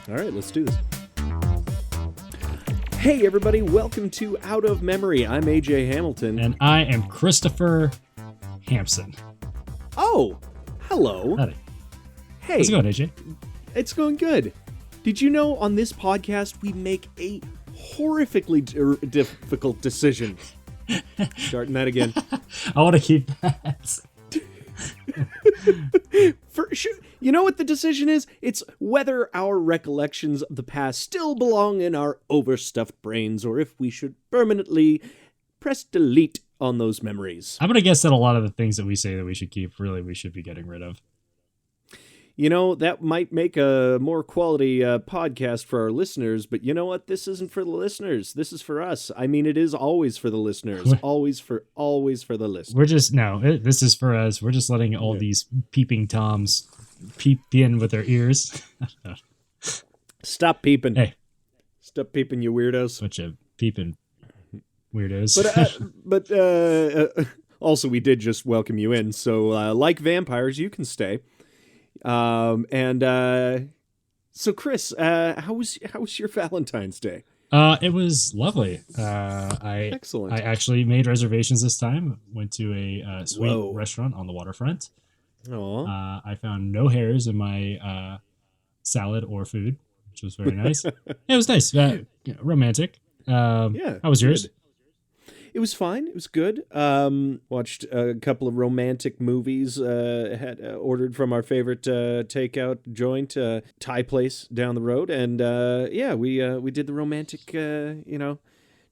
All right, let's do this. Hey, everybody. Welcome to Out of Memory. I'm AJ Hamilton. And I am Christopher Hampson. Oh, hello. Howdy. Hey. How's it going, AJ? It's going good. Did you know on this podcast we make a horrifically difficult decision? Starting that again. I want to keep that. For sure. You know what the decision is? It's whether our recollections of the past still belong in our overstuffed brains or if we should permanently press delete on those memories. I'm going to guess that a lot of the things that we say that we should keep, really, we should be getting rid of. You know, that might make a more quality podcast for our listeners, but you know what? This isn't for the listeners. This is for us. I mean, it is always for the listeners. always for the listeners. We're just, this is for us. We're just letting all these peeping Toms peep in with their ears. Stop peeping. Hey. Stop peeping, you weirdos. Bunch of peeping weirdos. But also, we did just welcome you in. So, like vampires, you can stay. So Chris, how was your Valentine's Day? It was lovely. Excellent. I actually made reservations this time. Went to a sweet restaurant on the waterfront. Aww. I found no hairs in my salad or food, which was very nice. It was nice. Romantic. How was yours? Good. It was fine. It was good. Watched a couple of romantic movies. Had ordered from our favorite takeout joint, Thai place down the road, and we did the romantic,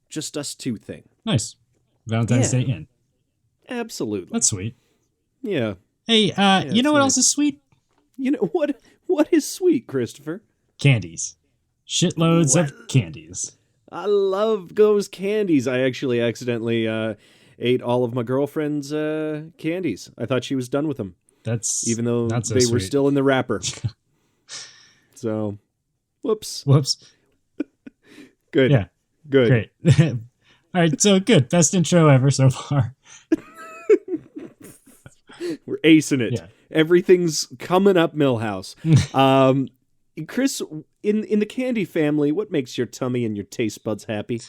just us two thing. Nice. Valentine's Day in. Absolutely. That's sweet. Yeah. Hey, you know what else is sweet? You know what is sweet, Christopher? Candies. Shitloads of candies. I love those candies. I actually accidentally ate all of my girlfriend's candies. I thought she was done with them. Even though they were still in the wrapper. So, whoops. Good. Yeah. Good. Great. All right. So good. Best intro ever so far. We're acing it. Yeah. Everything's coming up, Millhouse. Chris, in the candy family, what makes your tummy and your taste buds happy?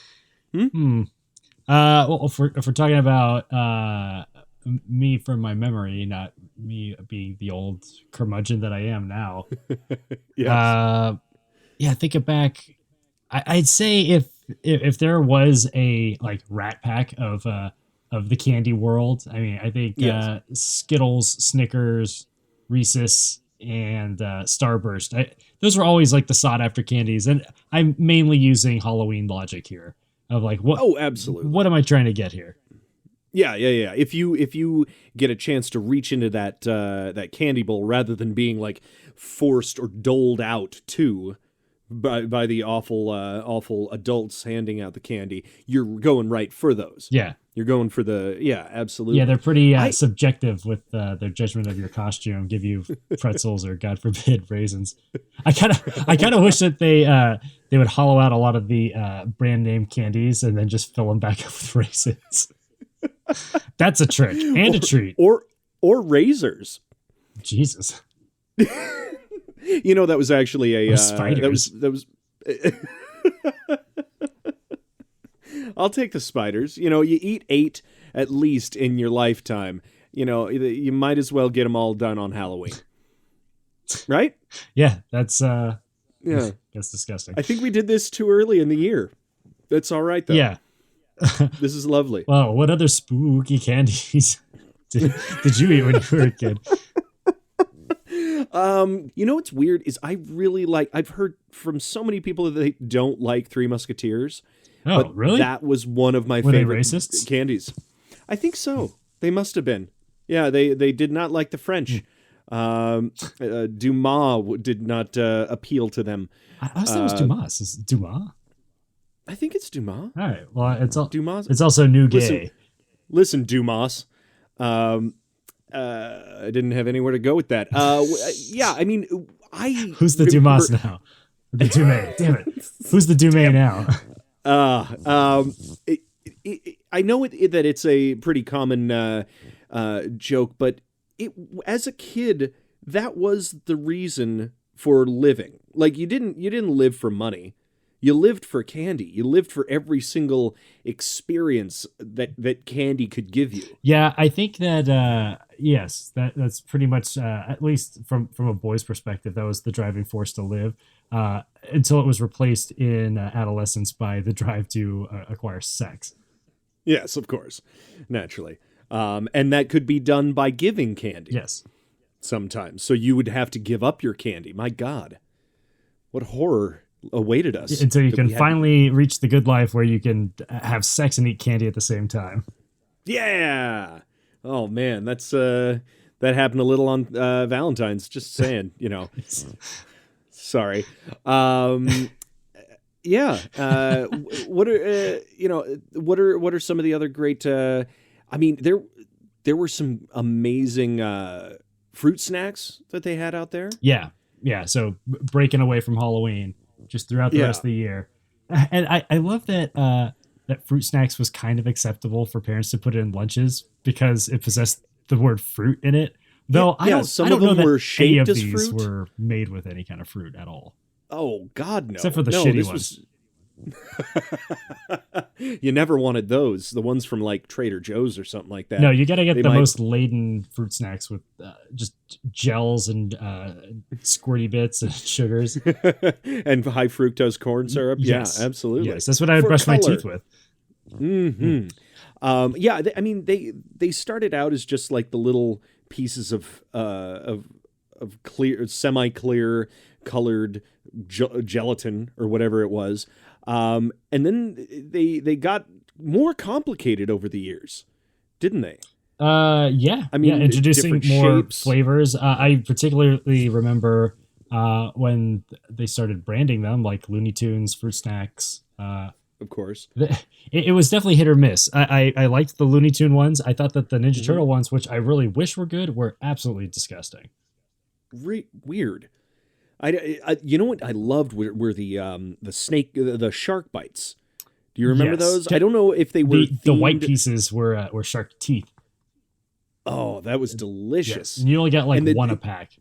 Well, if we're talking about me from my memory, not me being the old curmudgeon that I am now. Yes. Thinking back, I'd say if there was a like Rat Pack of the candy world, I mean, I think Skittles, Snickers, Reese's, and Starburst. Those were always like the sought after candies, and I'm mainly using Halloween logic here of like what. Oh, absolutely. What am I trying to get here? Yeah. If you get a chance to reach into that candy bowl rather than being like forced or doled out to by the awful adults handing out the candy, you're going right for those. Yeah. You're going for absolutely. Yeah, they're pretty subjective with their judgment of your costume. Give you pretzels or, God forbid, raisins. I kind of wish that they would hollow out a lot of the brand name candies and then just fill them back up with raisins. That's a trick and a treat. Or razors. Jesus. That was actually a spiders. That was. I'll take the spiders. You eat 8 at least in your lifetime. You might as well get them all done on Halloween. Right? Yeah, that's that's disgusting. I think we did this too early in the year. That's all right though. Yeah. This is lovely. Wow, what other spooky candies did you eat when you were a kid? What's weird is I've heard from so many people that they don't like Three Musketeers. Oh, but really? That was one of my favorite candies. I think so. They must have been. Yeah, they did not like the French. Dumas did not appeal to them. I thought it was Dumas. Is it Dumas? I think it's Dumas. All right. Well, Dumas. It's also New Gay. Listen, Dumas. I didn't have anywhere to go with that. I mean, Who's the Dumas now? The Dumais. Damn it. Who's the Dumais now? I know that it's a pretty common joke, but as a kid, that was the reason for living. Like you didn't live for money. You lived for candy. You lived for every single experience that candy could give you. Yeah, I think that yes, that's pretty much at least from a boy's perspective, that was the driving force to live. Until it was replaced in adolescence by the drive to acquire sex. Yes, of course, naturally, and that could be done by giving candy. Yes, sometimes. So you would have to give up your candy. My God, what horror awaited us until you can finally reach the good life where you can have sex and eat candy at the same time. Yeah. Oh man, that's that happened a little on Valentine's. Just saying, Sorry. Yeah. What are what are some of the other great? I mean, there were some amazing fruit snacks that they had out there. Yeah. So breaking away from Halloween just throughout the rest of the year, and I love that that fruit snacks was kind of acceptable for parents to put in lunches because it possessed the word fruit in it. Though I don't of them were shaped as these fruit. Were made with any kind of fruit at all. Oh God, no! Except for the shitty ones. You never wanted those. The ones from like Trader Joe's or something like that. No, you got to get most laden fruit snacks with just gels and squirty bits and sugars and high fructose corn syrup. Yes. Yeah, absolutely. Yes, that's what I would brush my teeth with. Mm-hmm. I mean, they started out as just like the little pieces of clear, semi-clear colored gelatin or whatever it was. And then they got more complicated over the years, didn't they? Yeah. I mean, introducing more shapes. Flavors. I particularly remember when they started branding them, like Looney Tunes, fruit snacks. Of course. It was definitely hit or miss. I liked the Looney Tune ones. I thought that the Ninja Turtle ones, which I really wish were good, were absolutely disgusting. Weird. I you know what I loved were the shark bites. Do you remember those? I don't know if they were the white pieces were shark teeth. Oh, that was delicious. Yes. And you only got like one a pack.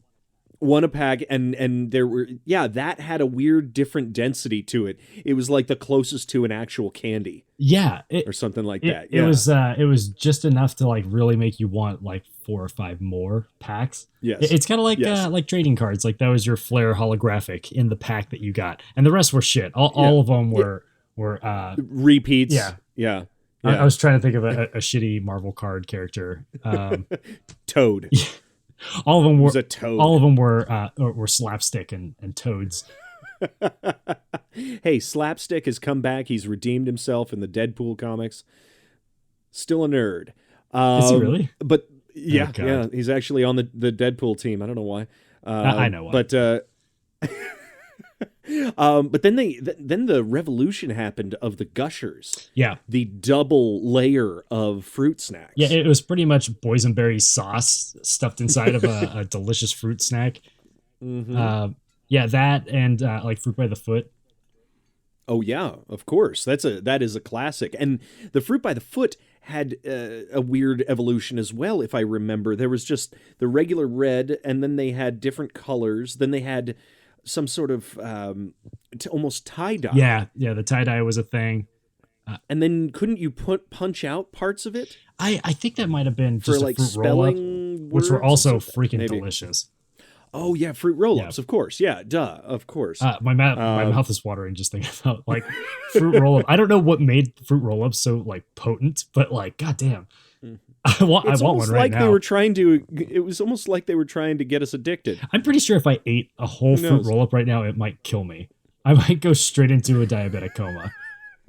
One a pack, and there were that had a weird different density to it. It was like the closest to an actual candy. Yeah, or something like that. Yeah. It was just enough to like really make you want like 4 or 5 more packs. Yes. It's kind of like trading cards. Like that was your Flair holographic in the pack that you got. And the rest were shit. All of them were repeats. Yeah. I was trying to think of a shitty Marvel card character. Toad. Yeah. All of them were a toad. All of them were slapstick and toads. Hey, Slapstick has come back. He's redeemed himself in the Deadpool comics. Still a nerd. Is he really? But yeah, he's actually on the Deadpool team. I don't know why. I know why. But then the revolution happened of the Gushers. Yeah. The double layer of fruit snacks. Yeah, it was pretty much boysenberry sauce stuffed inside of a delicious fruit snack. Mm-hmm. That and like fruit by the foot. Oh yeah, of course. That is a classic. And the fruit by the foot had a weird evolution as well, if I remember. There was just the regular red, and then they had different colors. Then they had some sort of almost tie-dye. Yeah, the tie-dye was a thing. And then couldn't you punch out parts of it? I think that might have been just for like a fruit spelling roll-up, which were also freaking maybe. Delicious. Oh yeah, fruit roll-ups, of course. Yeah, duh, of course. My mouth is watering just thinking about like fruit roll-up. I don't know what made fruit roll-ups so like potent, but like goddamn. I want one right now. It was almost like they were trying to get us addicted. I'm pretty sure if I ate a whole fruit roll-up right now, it might kill me. I might go straight into a diabetic coma.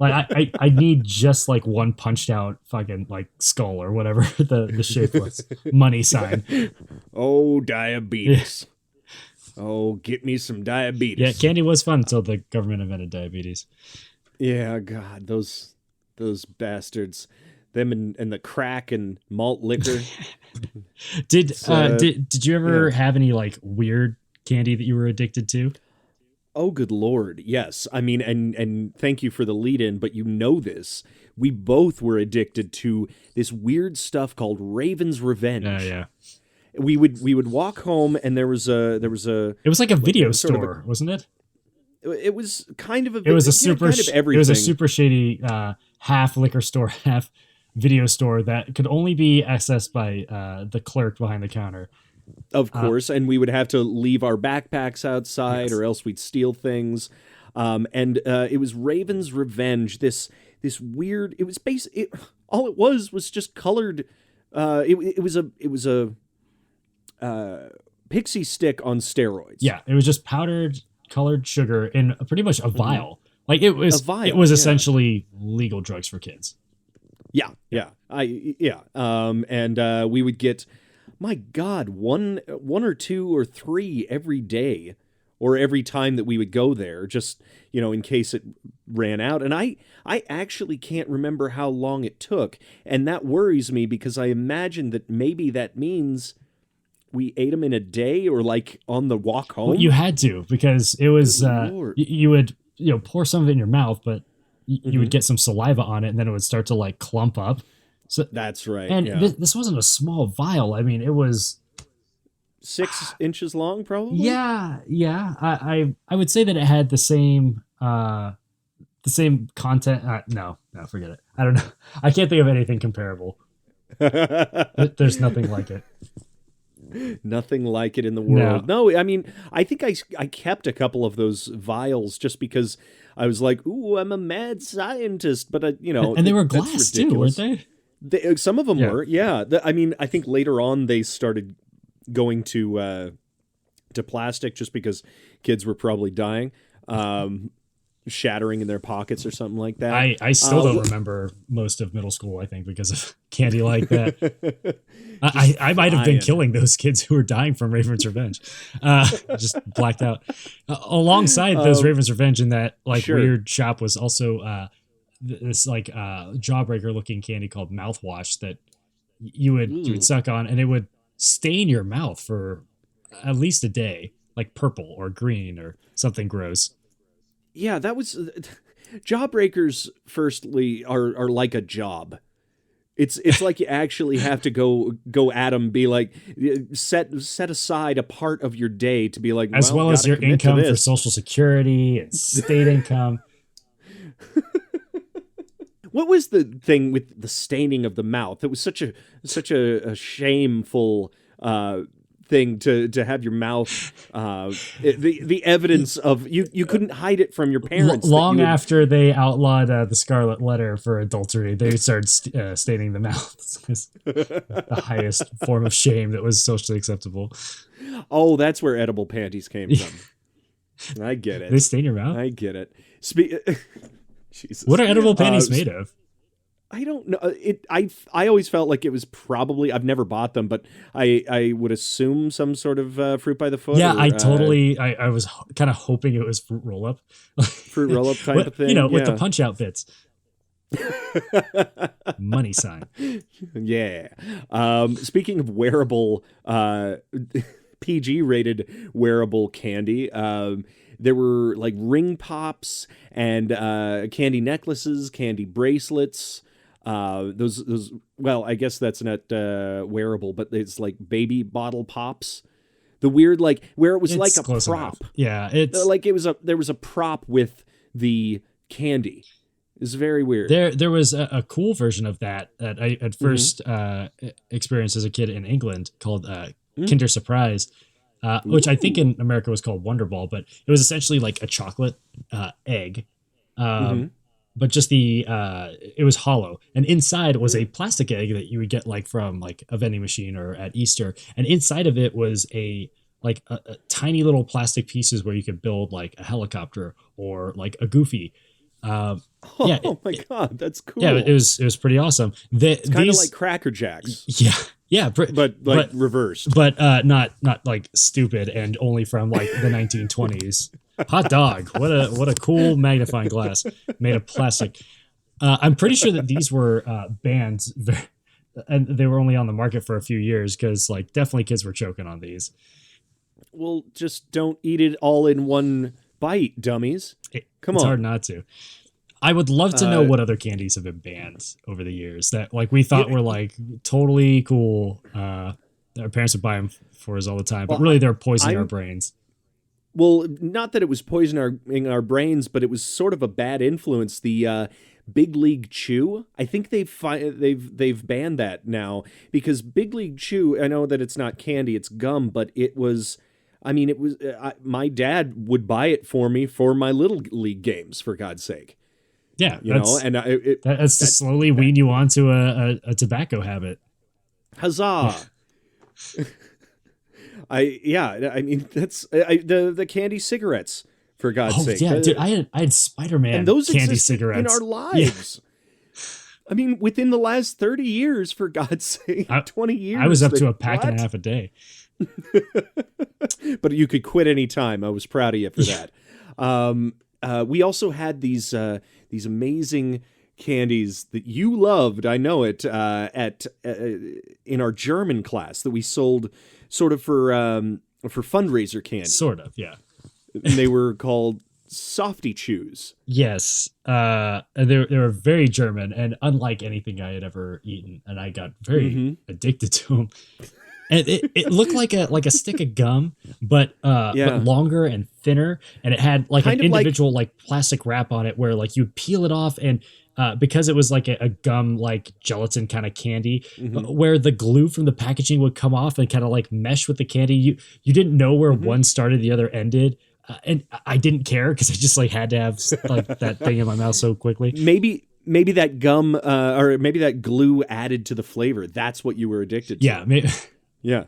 Like I need just like one punched out fucking like skull or whatever the shape was. Money sign. Oh, diabetes. Oh, get me some diabetes. Yeah, candy was fun until the government invented diabetes. Yeah, God, those bastards. Them and the crack and malt liquor. Did you ever have any like weird candy that you were addicted to? Oh, good Lord. Yes. I mean, and thank you for the lead in, but you know this. We both were addicted to this weird stuff called Raven's Revenge. Yeah. we would walk home, and there was a It was like a video sort of store, wasn't it? it was kind of a It was a yeah, kind of everything. it was a super shady half liquor store, half video store that could only be accessed by the clerk behind the counter. Of course, and we would have to leave our backpacks outside, Yes. or else we'd steal things. And it was Raven's Revenge. This weird. It was all it was just colored. It was a pixie stick on steroids. Yeah, it was just powdered colored sugar in pretty much a vial. Like A vial, it was yeah. essentially legal drugs for kids. Yeah, yeah, and we would get, my God, one or two or three every day, or every time that we would go there, just in case it ran out. And I actually can't remember how long it took, and that worries me because I imagine that maybe that means we ate them in a day, or like on the walk home. Well, you had to, because it was Good Lord. you would pour some of it in your mouth, but you Mm-hmm. would get some saliva on it, and then it would start to like clump up. So That's right. and yeah. this wasn't a small vial. I mean, it was 6 inches long, probably. yeah. I would say that it had the same content. No, forget it. I don't know. I can't think of anything comparable. There's nothing like it. Nothing like it in the world. No, I mean, I think I kept a couple of those vials just because I was like, "Ooh, I'm a mad scientist." But And they were that's glass too, ridiculous. weren't they? Some of them Yeah. were, yeah. I mean, I think later on they started going to plastic just because kids were probably dying, shattering in their pockets or something like that. I still don't remember most of middle school, I think, because of candy like that. I might have been flying. killing those kids who were dying from Raven's Revenge. Just blacked out. Alongside those Raven's Revenge, in that like Sure. weird shop was also this like jawbreaker looking candy called mouthwash that you would suck on, and it would stain your mouth for at least a day, like purple or green or something gross. Yeah, that was jawbreakers. Firstly, are like a job. It's like you actually have to go at them. Be like, set aside a part of your day to be like, As well as gotta your commit to income for this. Social Security and state income. What was the thing with the staining of the mouth? It was such a shameful thing to have your mouth. The evidence of you couldn't hide it from your parents. that Long you would- after they outlawed the Scarlet Letter for adultery, they started staining the mouth. It's the highest form of shame that was socially acceptable. Oh, that's where edible panties came from. I get it. They stain your mouth? I get it. Jesus. What are edible panties made of? I don't know. I always felt like it was probably. I've never bought them, but I would assume some sort of fruit by the foot. Yeah, or, I totally. I was kind of hoping it was fruit roll up. fruit roll up type of thing. With the yeah. punch out bits. Money sign. Yeah. Speaking of wearable, PG rated wearable candy, there were like ring pops and candy necklaces, candy bracelets. Those. Well, I guess that's not wearable, but it's like baby bottle pops. The weird, like where it was It's like a close prop. enough. Yeah, it's Like there was a prop with the candy. It's very weird. there was a cool version of that I at first experienced as a kid in England called Kinder Surprise, which I think in America was called Wonder Ball, but it was essentially like a chocolate egg, but just it was hollow, and inside was a plastic egg that you would get like from like a vending machine or at Easter, and inside of it was a tiny little plastic pieces where you could build like a helicopter or like a Goofy. Oh my God, that's cool. Yeah, it was pretty awesome. It's kind of like Cracker Jacks, yeah, but reversed. but not like stupid and only from like the 1920s. Hot dog, what a cool magnifying glass made of plastic. I'm pretty sure that these were banned, and they were only on the market for a few years because like definitely kids were choking on these. Well, just don't eat it all in one bite, dummies. Come It's on. hard not to. I would love to know what other candies have been banned over the years that like we thought were like totally cool that our parents would buy them for us all the time, but Well, really they're poisoning our I'm brains. well, not that it was poisoning our brains, but it was sort of a bad influence. The Big League Chew. I think they've banned that now because Big League Chew. I know that it's not candy; it's gum, but it was. I mean, it was. My dad would buy it for me for my little league games. For God's sake, Yeah, you know, and that's to slowly wean you onto a tobacco habit. huzzah! I mean, that's the candy cigarettes. For God's Oh sake, yeah, dude, I had Spider-Man and those candy exist cigarettes in our lives. I mean, within the last 30 years, for God's sake, 20 years. I was up to a pack and a half a day. But you could quit any time. I was proud of you for that. We also had these amazing candies that you loved. I know it in our German class that we sold sort of for fundraiser candy. Sort of, yeah. And they were called Softy Chews. Yes, they were very German and unlike anything I had ever eaten, and I got very addicted to them. And it looked like a stick of gum, but longer and thinner, and it had like kind an individual like plastic wrap on it where like you peel it off, and because it was like a gum like gelatin kind of candy, where the glue from the packaging would come off and kind of like mesh with the candy. You didn't know where one started, the other ended. And I didn't care because I just like had to have like that thing in my mouth so quickly. Maybe that gum or maybe that glue added to the flavor. That's what you were addicted to. Yeah, maybe. Yeah,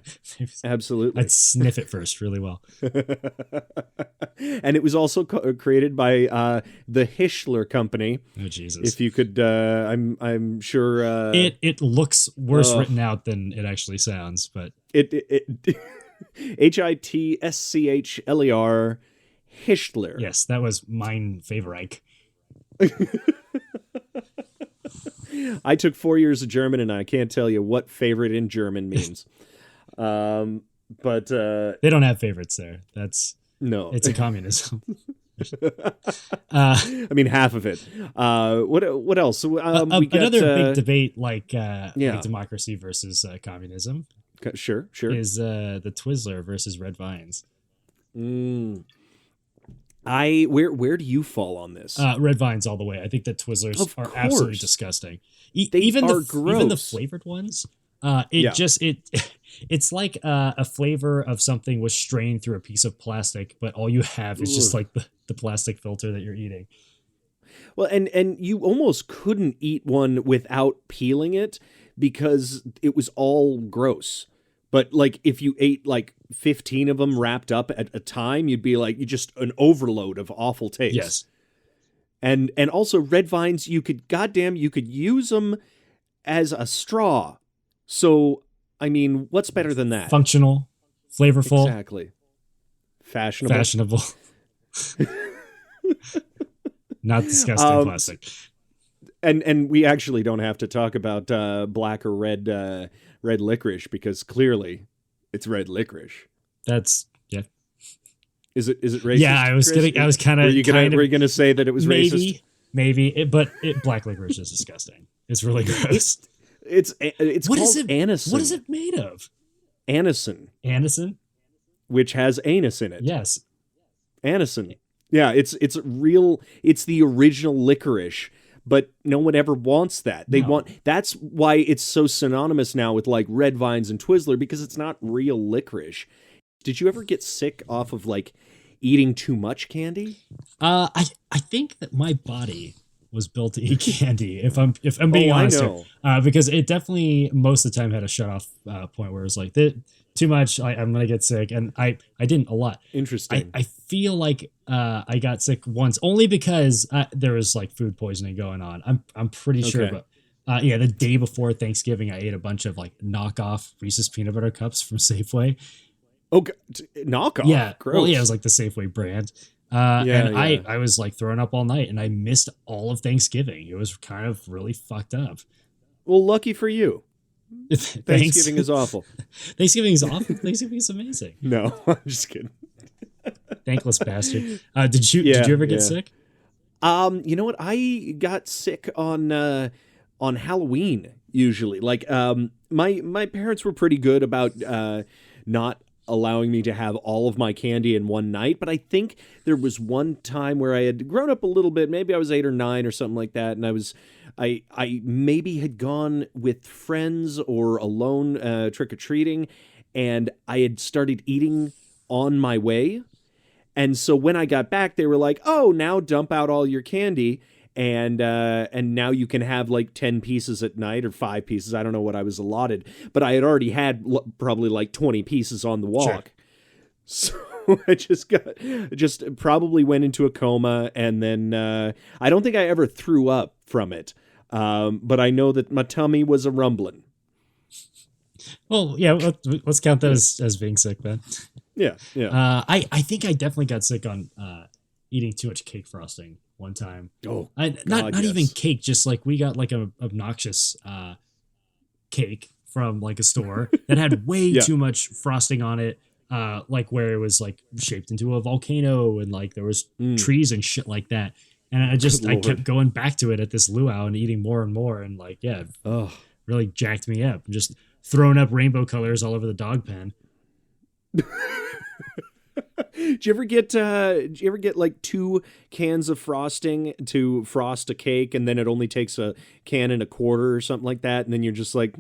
absolutely. I'd sniff it first really well. And it was also created by the Hischler Company. Oh Jesus! If you could, I'm sure it looks worse written out than it actually sounds, but it Hitschler. Hischler. Yes, that was mine favorite. I took 4 years of German, and I can't tell you what favorite in German means. But they don't have favorites there. It's a communism. I mean, half of it. What else? We got, another big debate, like democracy versus communism. Sure. Is the Twizzler versus Red Vines. Where do you fall on this? Red Vines all the way. I think that Twizzlers are absolutely disgusting. Even the flavored ones. It's like a flavor of something was strained through a piece of plastic, but all you have is just like the plastic filter that you're eating. Well, and you almost couldn't eat one without peeling it because it was all gross. But like if you ate like 15 of them wrapped up at a time, you'd be like just an overload of awful taste. Yes. And also Red Vines, you could use them as a straw. So, I mean, what's better than that? Functional, flavorful. Exactly. Fashionable. Not disgusting plastic. And we actually don't have to talk about black or red licorice because clearly it's red licorice. That's yeah. Is it racist? Yeah, I was Chris? I was kind of. Were you gonna say that it was racist? Maybe, but black licorice is disgusting. It's really gross. It's what called is it? Anison. What is it made of? Anison, which has anus in it. Yes, Anison. Yeah, it's real. It's the original licorice. But no one ever wants that. That's why it's so synonymous now with like Red Vines and Twizzler because it's not real licorice. Did you ever get sick off of like eating too much candy? I think that my body was built to eat candy. If I'm being honest, because it definitely most of the time had a shut off point where it was like too much. I'm gonna get sick, and I didn't a lot. Interesting. I feel like I got sick once only because there was like food poisoning going on. I'm pretty sure, but the day before Thanksgiving, I ate a bunch of like knockoff Reese's peanut butter cups from Safeway. Okay, knockoff. Yeah, gross. Well, yeah, it was like the Safeway brand. I was like throwing up all night, and I missed all of Thanksgiving. It was kind of really fucked up. Well, lucky for you. Thanksgiving is awful. Thanksgiving is awful. Thanksgiving is amazing. No, I'm just kidding. Thankless bastard. Did you ever get sick? You know what? I got sick on Halloween usually. Like my parents were pretty good about not allowing me to have all of my candy in one night, but I think there was one time where I had grown up a little bit, maybe I was 8 or 9 or something like that, and I maybe had gone with friends or alone trick-or-treating, and I had started eating on my way. And so when I got back, they were like, "Oh, now dump out all your candy, and now you can have like 10 pieces at night or 5 pieces. I don't know what I was allotted, but I had already had probably like 20 pieces on the walk." Sure. So I just probably went into a coma, and then I don't think I ever threw up from it, but I know that my tummy was a rumbling. Well, yeah, let's count that as being sick then. Yeah, yeah. I think I definitely got sick on eating too much cake frosting one time. Oh, not even cake, just like we got like a obnoxious cake from like a store that had way too much frosting on it, like where it was like shaped into a volcano and like there was trees and shit like that. And I kept going back to it at this luau and eating more and more, and like really jacked me up, and just throwing up rainbow colors all over the dog pen. Did you ever get like 2 cans of frosting to frost a cake, and then it only takes a can and a quarter or something like that, and then you're just like,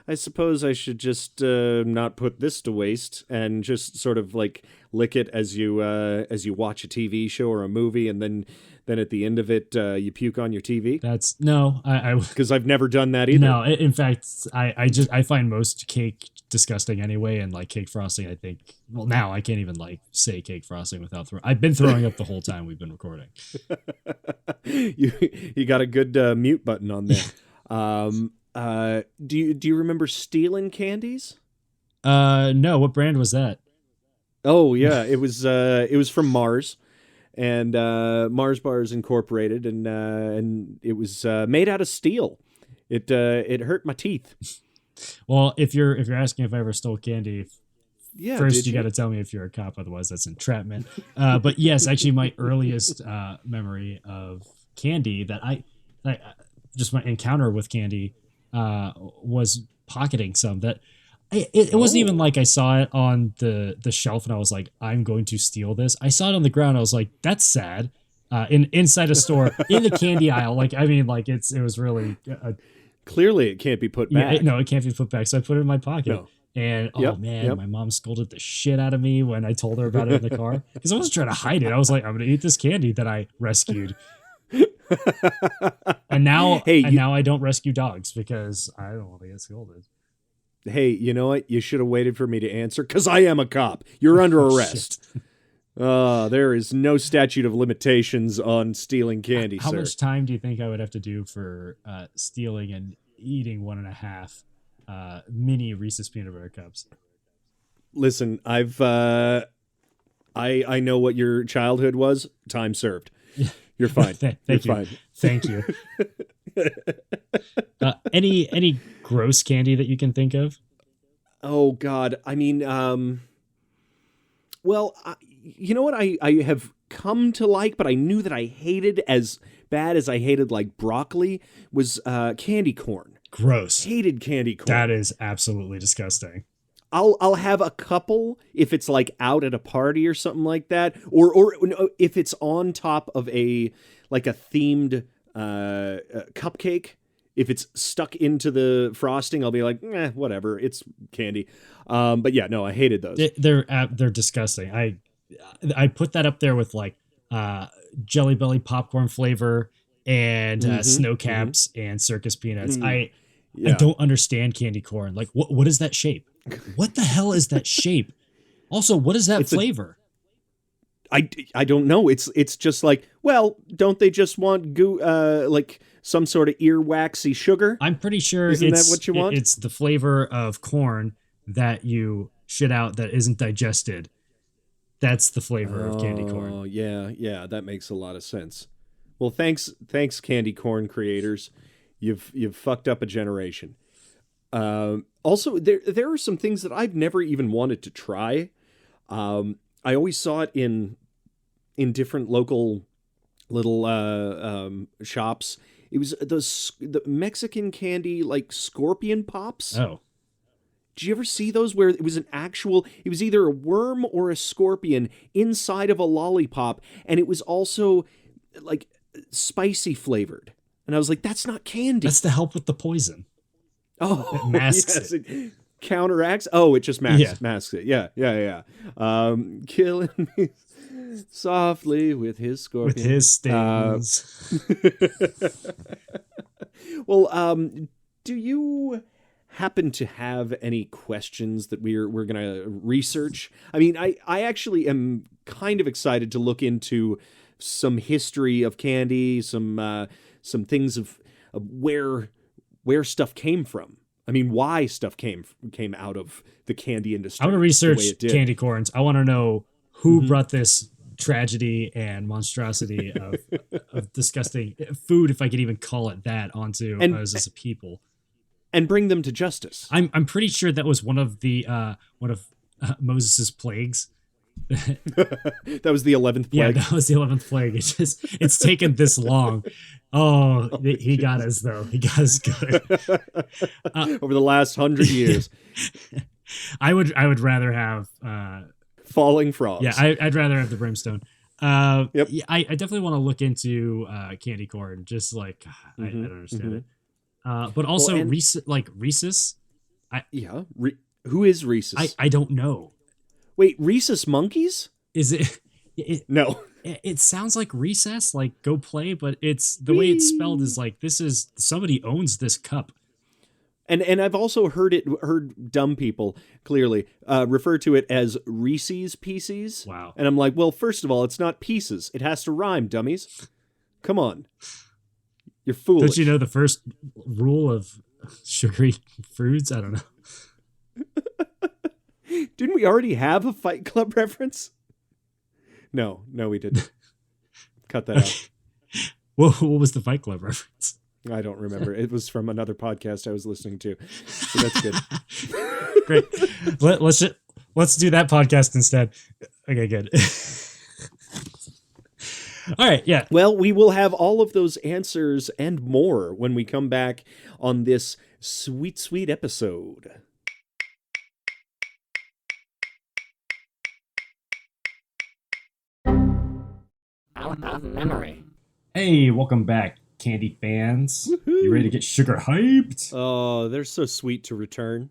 I suppose I should just not put this to waste, and just sort of like lick it as you watch a TV show or a movie, and then at the end of it you puke on your TV? That's no, I because I've never done that either. No, in fact, I find most cake disgusting anyway, and like cake frosting, I think. Well, now I can't even like say cake frosting without I've been throwing up the whole time we've been recording. You got a good mute button on there. Do you remember stealing candies? No. What brand was that? Oh yeah, it was from Mars, and Mars Bars Incorporated, and it was made out of steel. It hurt my teeth. Well, if you're asking if I ever stole candy, first you got to tell me if you're a cop, otherwise that's entrapment. But yes, actually, my earliest memory of candy that I just my encounter with candy was pocketing some that. It wasn't even like I saw it on the shelf and I was like, I'm going to steal this. I saw it on the ground. I was like, that's sad. Inside a store in the candy aisle. Like, I mean, like it was really clearly it can't be put back. No, it can't be put back. So I put it in my pocket. No. And my mom scolded the shit out of me when I told her about it in the car, because I wasn't trying to hide it. I was like, I'm going to eat this candy that I rescued. and now I don't rescue dogs because I don't want to get scolded. Hey, you know what? You should have waited for me to answer, because I am a cop. You're under arrest. There is no statute of limitations on stealing candy, How sir. much time do you think I would have to do for stealing and eating 1.5 mini Reese's peanut butter cups? Listen, I know what your childhood was. Time served. You're fine. Thank you. Thank you. Any gross candy that you can think of? Oh God. I mean, well, you know what I have come to like, but I knew that I hated as bad as I hated like broccoli, was candy corn. Gross. Hated candy corn. That is absolutely disgusting. I'll have a couple if it's like out at a party or something like that, or if it's on top of a themed cupcake. If it's stuck into the frosting, I'll be like, whatever, it's candy. But yeah, no, I hated those. They're disgusting. I put that up there with like Jelly Belly popcorn flavor and Snow Caps and Circus Peanuts. I don't understand candy corn. Like, what is that shape? What the hell is that shape? Also, what is that flavor? I don't know. It's just like, well, don't they just want goo, like some sort of earwaxy sugar? I'm pretty sure Isn't that what you want? It's the flavor of corn that you shit out that isn't digested. That's the flavor of candy corn. Oh, yeah, that makes a lot of sense. Well, thanks candy corn creators. You've fucked up a generation. Also, there are some things that I've never even wanted to try. I always saw it in different local little shops It was the Mexican candy, like scorpion pops. Oh, Did you ever see those where it was it was either a worm or a scorpion inside of a lollipop, and it was also like spicy flavored. And I was like, that's not candy. that's to help with the poison. Oh, It masks it counteracts. Oh, it just masks it. Yeah. Killing me softly with his scorpion. With his stings. Well, do you happen to have any questions that we're gonna research? I mean, I actually am kind of excited to look into some history of candy, some things of where stuff came from. I mean, why stuff came out of the candy industry. I want to the way research it did. candy corns. I want to know who brought this tragedy and monstrosity of disgusting food, if I could even call it that, onto us as a people, and bring them to justice. I'm pretty sure that was one of Moses's plagues. That was the 11th plague. Yeah, that was the 11th plague. It's taken this long. Oh, he got us though. He got us good. Over the last 100 years. I would rather have falling frogs. Yeah, I'd rather have the brimstone. Yep. Yeah, I definitely want to look into candy corn. Just like I don't understand it. But also Reese's. Who is Reese's? I don't know. Wait, Rhesus monkeys? Is it? No. It sounds like recess, like go play, but it's the way it's spelled is like this is somebody owns this cup. And I've also heard dumb people clearly refer to it as Reese's Pieces. Wow. And I'm like, well, first of all, it's not pieces. It has to rhyme, dummies. Come on. You're foolish. Don't you know the first rule of sugary foods? I don't know. Didn't we already have a Fight Club reference? No, we didn't. Cut that out. What was the Fight Club reference? I don't remember. It was from another podcast I was listening to. So that's good. Great. Let's do that podcast instead. Okay, good. All right, yeah. Well, we will have all of those answers and more when we come back on this sweet, sweet episode. Out of memory. Hey, welcome back, candy fans. Woo-hoo. You ready to get sugar hyped? Oh, they're so sweet to return.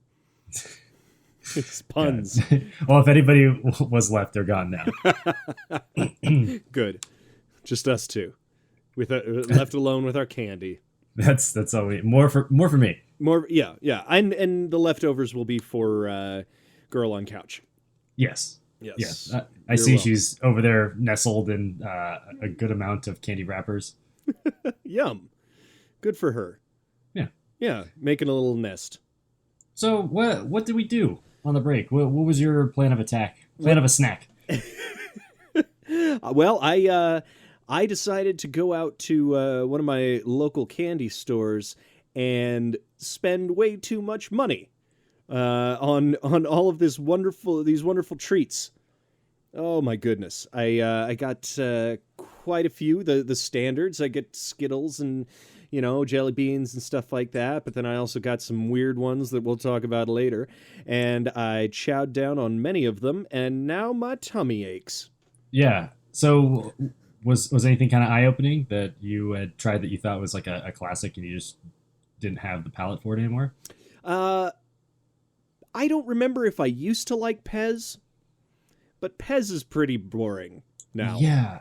It's puns. Well, if anybody was left, they're gone now. Good. Just us two. With left alone with our candy. That's all we more for me. More, yeah. And the leftovers will be for Girl on Couch. Yes. Yes. I see she's over there nestled in a good amount of candy wrappers. Yum. Good for her. Yeah. Yeah, making a little nest. So what did we do on the break? What was your plan of attack? Plan of a snack? Well, I decided to go out to one of my local candy stores and spend way too much money on all of these wonderful treats. Oh my goodness! I got quite a few the standards. I get Skittles and jelly beans and stuff like that. But then I also got some weird ones that we'll talk about later. And I chowed down on many of them, and now my tummy aches. Yeah. So was anything kind of eye opening that you had tried that you thought was like a classic and you just didn't have the palate for it anymore? I don't remember if I used to like Pez, but Pez is pretty boring now. Yeah.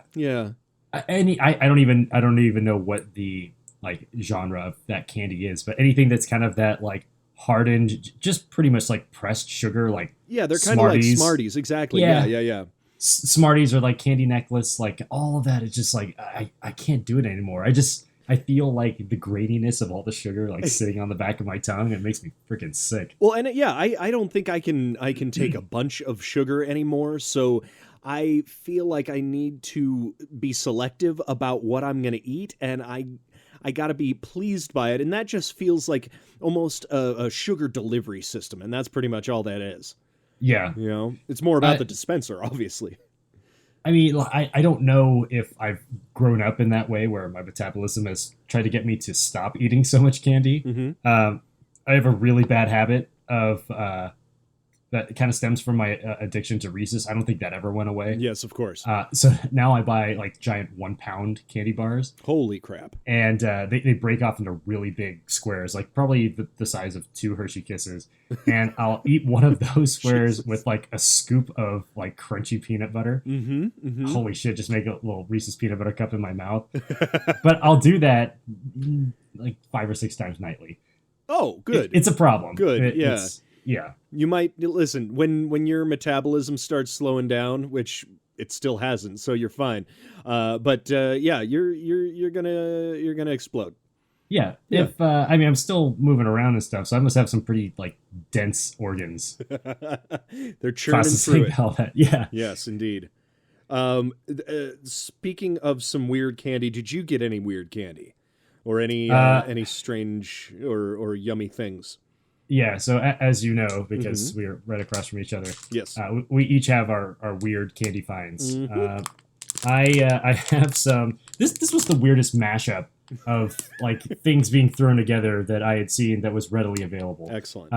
I don't even know what the like genre of that candy is, but anything that's kind of that like hardened, just pretty much like pressed sugar, like they're kind of like Smarties, exactly. Yeah. Smarties or like candy necklace, like all of that is just like I can't do it anymore. I feel like the gratiness of all the sugar like sitting on the back of my tongue. It makes me freaking sick. Well, and I don't think I can take a bunch of sugar anymore. So I feel like I need to be selective about what I'm going to eat, and I got to be pleased by it. And that just feels like almost a sugar delivery system, and that's pretty much all that is. Yeah. It's more about the dispenser, obviously. I mean, I don't know if I've grown up in that way where my metabolism has tried to get me to stop eating so much candy. Mm-hmm. I have a really bad habit of that kind of stems from my addiction to Reese's. I don't think that ever went away. Yes, of course. So now I buy like giant 1 pound candy bars, Holy crap. and they break off into really big squares, like probably the size of 2 Hershey Kisses. And I'll eat one of those squares Jesus. with like a scoop of like crunchy peanut butter. Mm-hmm. Mm-hmm. Holy shit, just make a little Reese's peanut butter cup in my mouth. But I'll do that like 5 or 6 times nightly. Oh, good. It's a problem. Good, yeah. Yeah. You might listen when your metabolism starts slowing down, which it still hasn't, so you're fine. But yeah, you're gonna explode. Yeah. Yeah. If I mean, I'm still moving around and stuff, so I must have some pretty like dense organs They're churning through it. all that. Yeah. Yes, indeed. Speaking of some weird candy, did you get any weird candy, or any strange or yummy things? Yeah. So as you know, because we're right across from each other, Yes. we each have our weird candy finds. Mhm. I have some. This was the weirdest mashup of like things being thrown together that I had seen that was readily available. Excellent.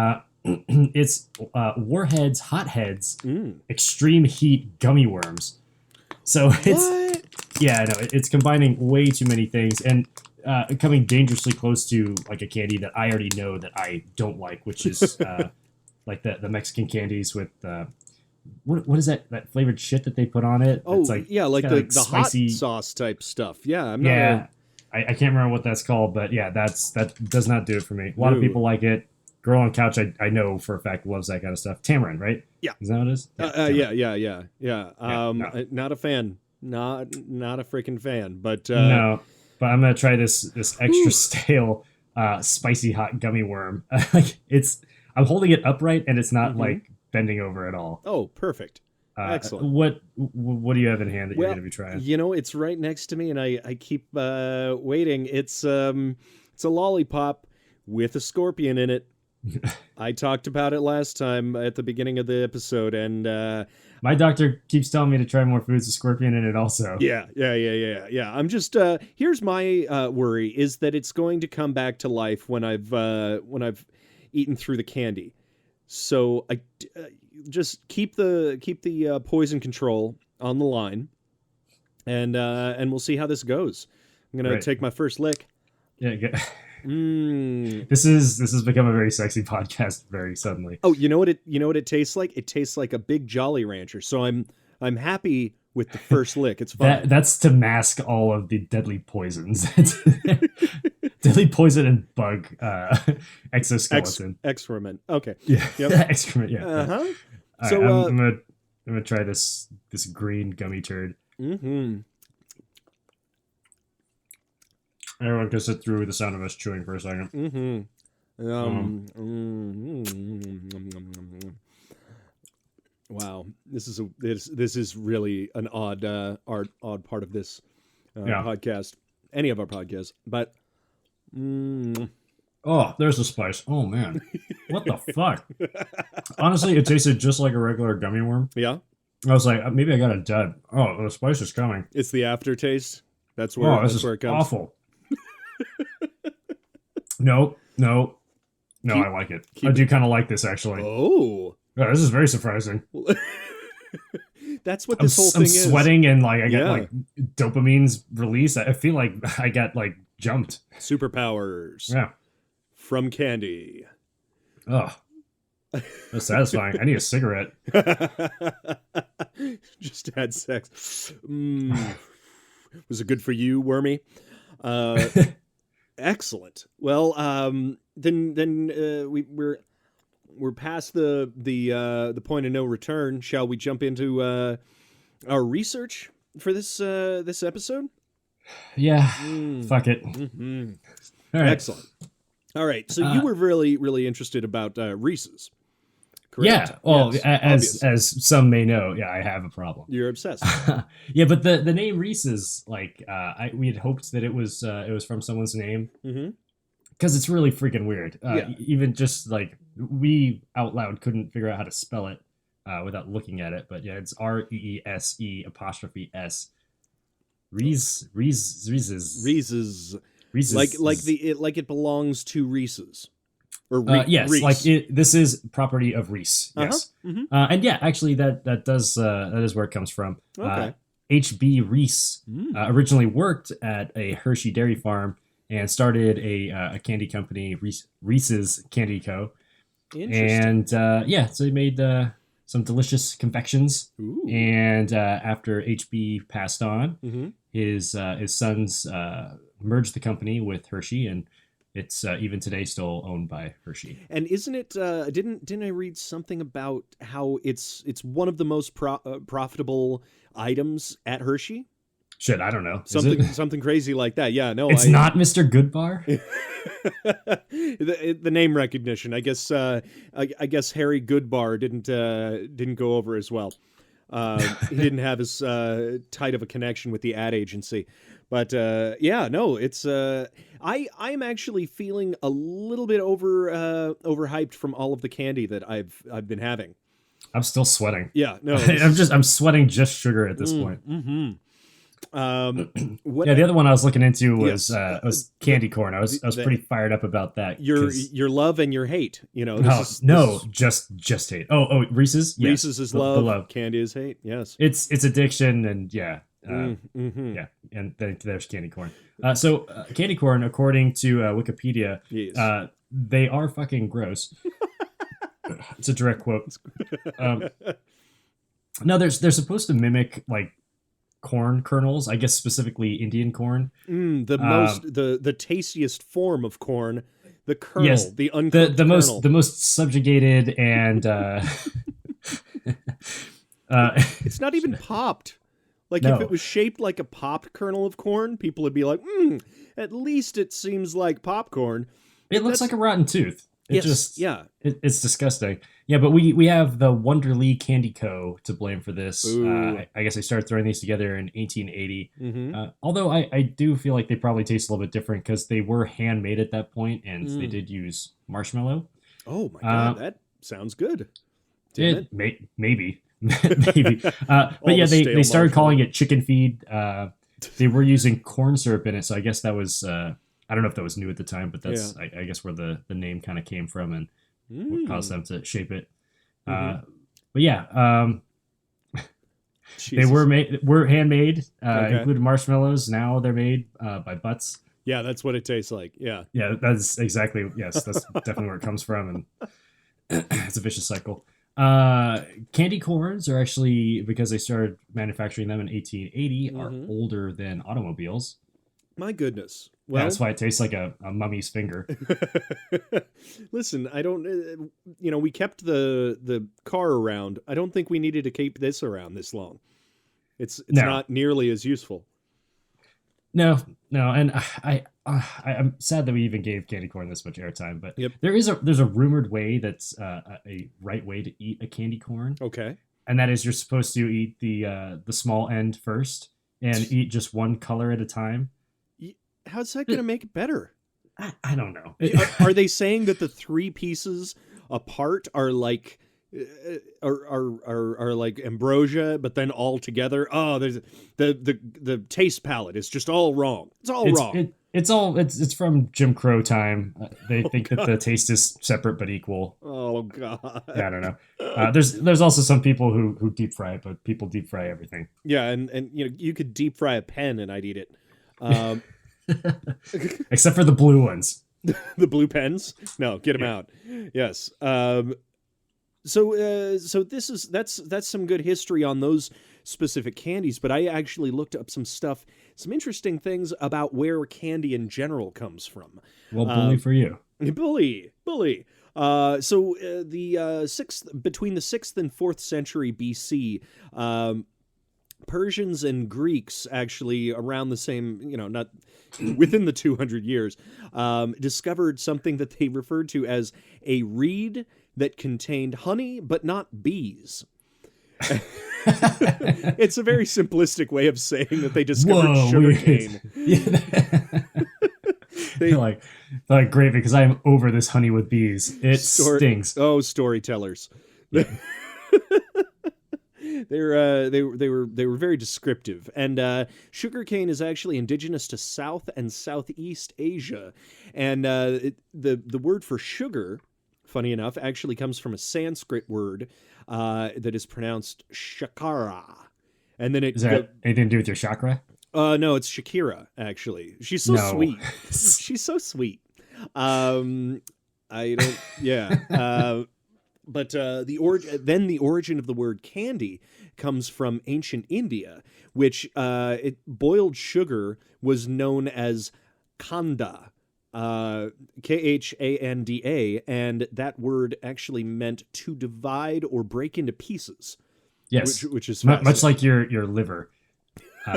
It's Warheads, Hotheads, Mm. Extreme Heat gummy worms. So it's What? yeah, no, it's combining way too many things and coming dangerously close to like a candy that I already know that I don't like, which is like the Mexican candies with what is that flavored shit that they put on it? Oh, It's like yeah, like it's the got, spicy hot sauce type stuff. Yeah, I'm not. yeah. I can't remember what that's called, but yeah, that does not do it for me. A lot of No. people like it. Girl on couch, I know for a fact loves that kind of stuff. Tamarind, right? Yeah. Is that what it is? Tamarind. Yeah. no. Not a fan. Not a freaking fan. But No, but I'm gonna try this extra stale, spicy hot gummy worm. Like I'm holding it upright and it's not like bending over at all. Oh, perfect. Excellent. What do you have in hand that you're Well, gonna be trying? you know, it's right next to me, and I keep waiting. It's a lollipop with a scorpion in it. I talked about it last time at the beginning of the episode, and My doctor keeps telling me to try more foods with scorpion in it also. yeah. I'm just here's my worry is that it's going to come back to life when I've eaten through the candy. So I just keep the poison control on the line, and we'll see how this goes. I'm gonna Right. take my first lick. Yeah. Mm. This has become a very sexy podcast very suddenly. Oh, you know what it tastes like? It tastes like a big Jolly Rancher. So I'm happy with the first lick. It's fine. That's to mask all of the deadly poisons. Deadly poison and bug exoskeleton. Excrement. Okay. Yeah. Yep. excrement. Yeah. Uh-huh. All right, So I'm gonna try this green gummy turd. mm-hmm. Everyone can sit through the sound of us chewing for a second. Mm-hmm. Wow, this is really an odd part of this podcast. Any of our podcasts, but Oh, there's the spice. Oh man, what the fuck? Honestly, it tasted just like a regular gummy worm. yeah, I was like, maybe I got a dud. Oh, the spice is coming. it's the aftertaste. That's where This that's is where it comes. awful. No, I like it. I do kind of like this actually. Oh, Yeah, this is very surprising. that's what this whole thing I'm is. sweating and like I get Yeah. like dopamine's released. I feel like I got like jumped. Superpowers Yeah. from candy. Ugh. That's satisfying. I need a cigarette. Just had sex. Was it good for you, Wormy? Excellent. Well, then we're past the point of no return. Shall we jump into our research for this episode? Yeah. Fuck it. Mm-hmm. All right. Excellent. All right. So you were really interested about Reese's. Correct? Yeah. Well, Yes, as some may know, yeah, I have a problem. you're obsessed. Yeah, but the name Reese's, like, we had hoped that it was from someone's name Mm-hmm. because it's really freaking weird. Yeah. Even just like we out loud couldn't figure out how to spell it. without looking at it, but yeah, it's Reese'. Reese's. Reese's. Reese's. Like it belongs to Reese's. Or yes, Reese. like this is property of Reese. Yes, and yeah, actually, that is where it comes from. Okay. H.B. Reese originally worked at a Hershey dairy farm and started a candy company, Reese's Candy Co. Interesting. And yeah, so he made some delicious confections. Ooh. And after HB passed on, his sons merged the company with Hershey, and it's even today still owned by Hershey. And isn't it? Didn't I read something about how it's one of the most profitable items at Hershey? Shit, I don't know. Something crazy like that. Yeah, no, it's not Mr. Goodbar. the name recognition. I guess Harry Goodbar didn't go over as well. He didn't have as tight of a connection with the ad agency. But yeah, no, it's I'm actually feeling a little bit overhyped from all of the candy that I've been having. I'm still sweating. Yeah, no, I'm sweating just sugar at this point. Mm-hmm. The other one I was looking into was candy corn. I was pretty fired up about that. Your love and your hate. You know, just hate. Oh, Reese's. Yes. Reese's is love. Candy is hate. Yes, it's addiction, and yeah. Yeah, and then there's candy corn. So candy corn, according to Wikipedia, yes. They are fucking gross. It's a direct quote. No, they're supposed to mimic like corn kernels, I guess specifically Indian corn. The tastiest form of corn, the kernel, yes, the uncooked kernel. The most subjugated and it's not even popped. Like no. If it was shaped like a popped kernel of corn, people would be like, at least it seems like popcorn. It looks like a rotten tooth. It's disgusting. Yeah, but we have the Wonderly Candy Co. to blame for this. I guess they started throwing these together in 1880. Although I do feel like they probably taste a little bit different because they were handmade at that point, and they did use marshmallow. Oh my god, that sounds good. Maybe. Maybe. But yeah, they started calling it chicken feed. They were using corn syrup in it, so I guess that was I don't know if that was new at the time, but that's I guess where the name kind of came from and what caused them to shape it. But yeah, they were handmade, included marshmallows. Now they're made by Butts. Yeah, that's what it tastes like. Yeah, that's exactly that's definitely where it comes from, and it's a vicious cycle. Candy corns are actually, because they started manufacturing them in 1880, are older than automobiles. My goodness. Well, that's why it tastes like a mummy's finger. Listen, I don't, we kept the car around. I don't think we needed to keep this around this long. It's not nearly as useful. No, and I'm sad that we even gave candy corn this much airtime, but there's a rumored way that's a right way to eat a candy corn. Okay, and that is you're supposed to eat the small end first and eat just one color at a time. How's that going to make it better? I don't know. Are they saying that the three pieces apart are like are like ambrosia, but then all together? Oh, there's the taste palette is just all wrong. It's wrong. It's from Jim Crow time. They think that the taste is separate but equal. Oh god. I don't know. There's also some people who deep fry it, but people deep fry everything. Yeah, and you could deep fry a pen and I'd eat it. Except for the blue ones. The blue pens? No, get them out. Yes. So that's some good history on those specific candies, but I actually looked up some interesting things about where candy in general comes from. Well, bully for you. Bully. So between the 6th and 4th century BC, Persians and Greeks, actually around the same, not within the 200 years, discovered something that they referred to as a reed that contained honey but not bees. It's a very simplistic way of saying that they discovered sugarcane. They're like, great, because I am over this honey with bees. It stings. Oh, storytellers. They were very descriptive. And sugarcane is actually indigenous to South and Southeast Asia, and the word for sugar, funny enough, actually comes from a Sanskrit word that is pronounced shakara, and then Is that anything to do with your chakra? No, it's Shakira. Actually, she's so sweet. She's so sweet. I don't. Yeah. But the origin of the word candy comes from ancient India, which boiled sugar was known as khanda, khanda, and that word actually meant to divide or break into pieces. Yes, which is much like your liver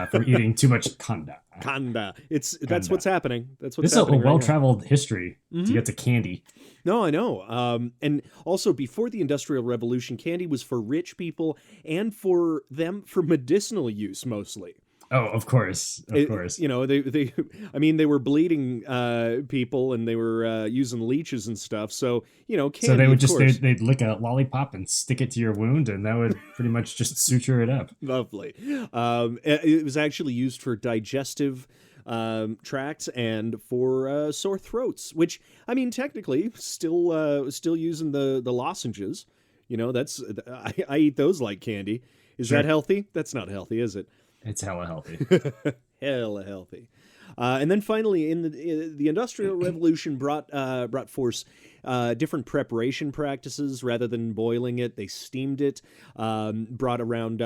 from eating too much khanda. Khanda. That's what's happening. That's what's this happening. This is a well-traveled history to get to candy. No, I know. And also, before the Industrial Revolution, candy was for rich people and for medicinal use mostly. Oh, of course, of course. You know, they were bleeding people, and they were using leeches and stuff. So, you know, candy. So they would they'd lick a lollipop and stick it to your wound, and that would pretty much just suture it up. Lovely. It was actually used for digestive tracts and for sore throats, which, I mean, technically still using the lozenges. You know, I eat those like candy. Is that healthy? That's not healthy, is it? It's hella healthy. Hella healthy. And then finally, in the Industrial Revolution brought forth different preparation practices. Rather than boiling it, they steamed it. Brought around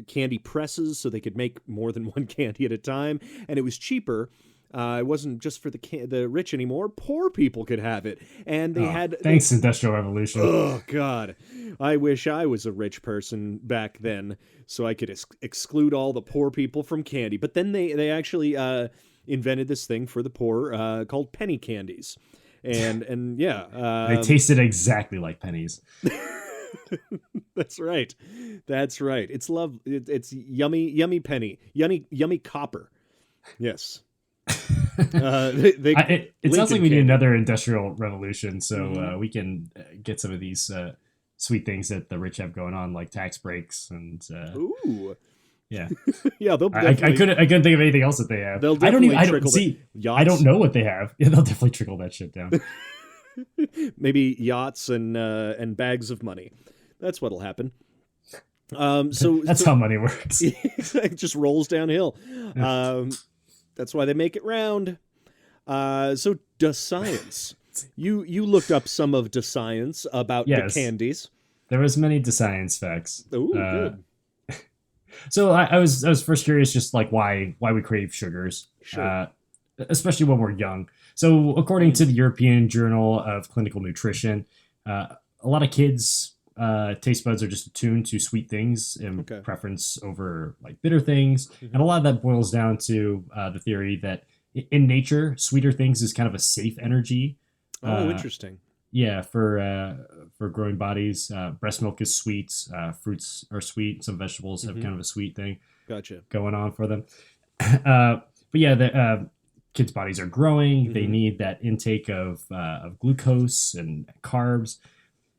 candy presses so they could make more than one candy at a time, and it was cheaper. It wasn't just for the rich anymore. Poor people could have it, and they had. Thanks, Industrial Revolution. Oh God, I wish I was a rich person back then, so I could exclude all the poor people from candy. But then they actually invented this thing for the poor called penny candies, and yeah, they tasted exactly like pennies. That's right. That's right. It's It's yummy penny, yummy copper. Yes. It sounds like we need another Industrial Revolution, so we can get some of these sweet things that the rich have going on, like tax breaks and ooh, yeah, yeah. They'll I couldn't think of anything else that they have. They'll definitely I don't know what they have. Yeah, they'll definitely trickle that shit down. Maybe yachts and bags of money. That's what'll happen. So that's how money works. It just rolls downhill. That's why they make it round. So, does science? You looked up some of the science about the candies. There was many science facts. Oh, good. So I was first curious, just like why we crave sugars, sure. Especially when we're young. So, according to the European Journal of Clinical Nutrition, a lot of kids' taste buds are just attuned to sweet things in preference over like bitter things. Mm-hmm. And a lot of that boils down to the theory that in nature, sweeter things is kind of a safe energy. Oh, interesting. Yeah, for growing bodies. Breast milk is sweet. Fruits are sweet. Some vegetables have kind of a sweet thing going on for them. But yeah, the kids' bodies are growing. Mm-hmm. They need that intake of glucose and carbs.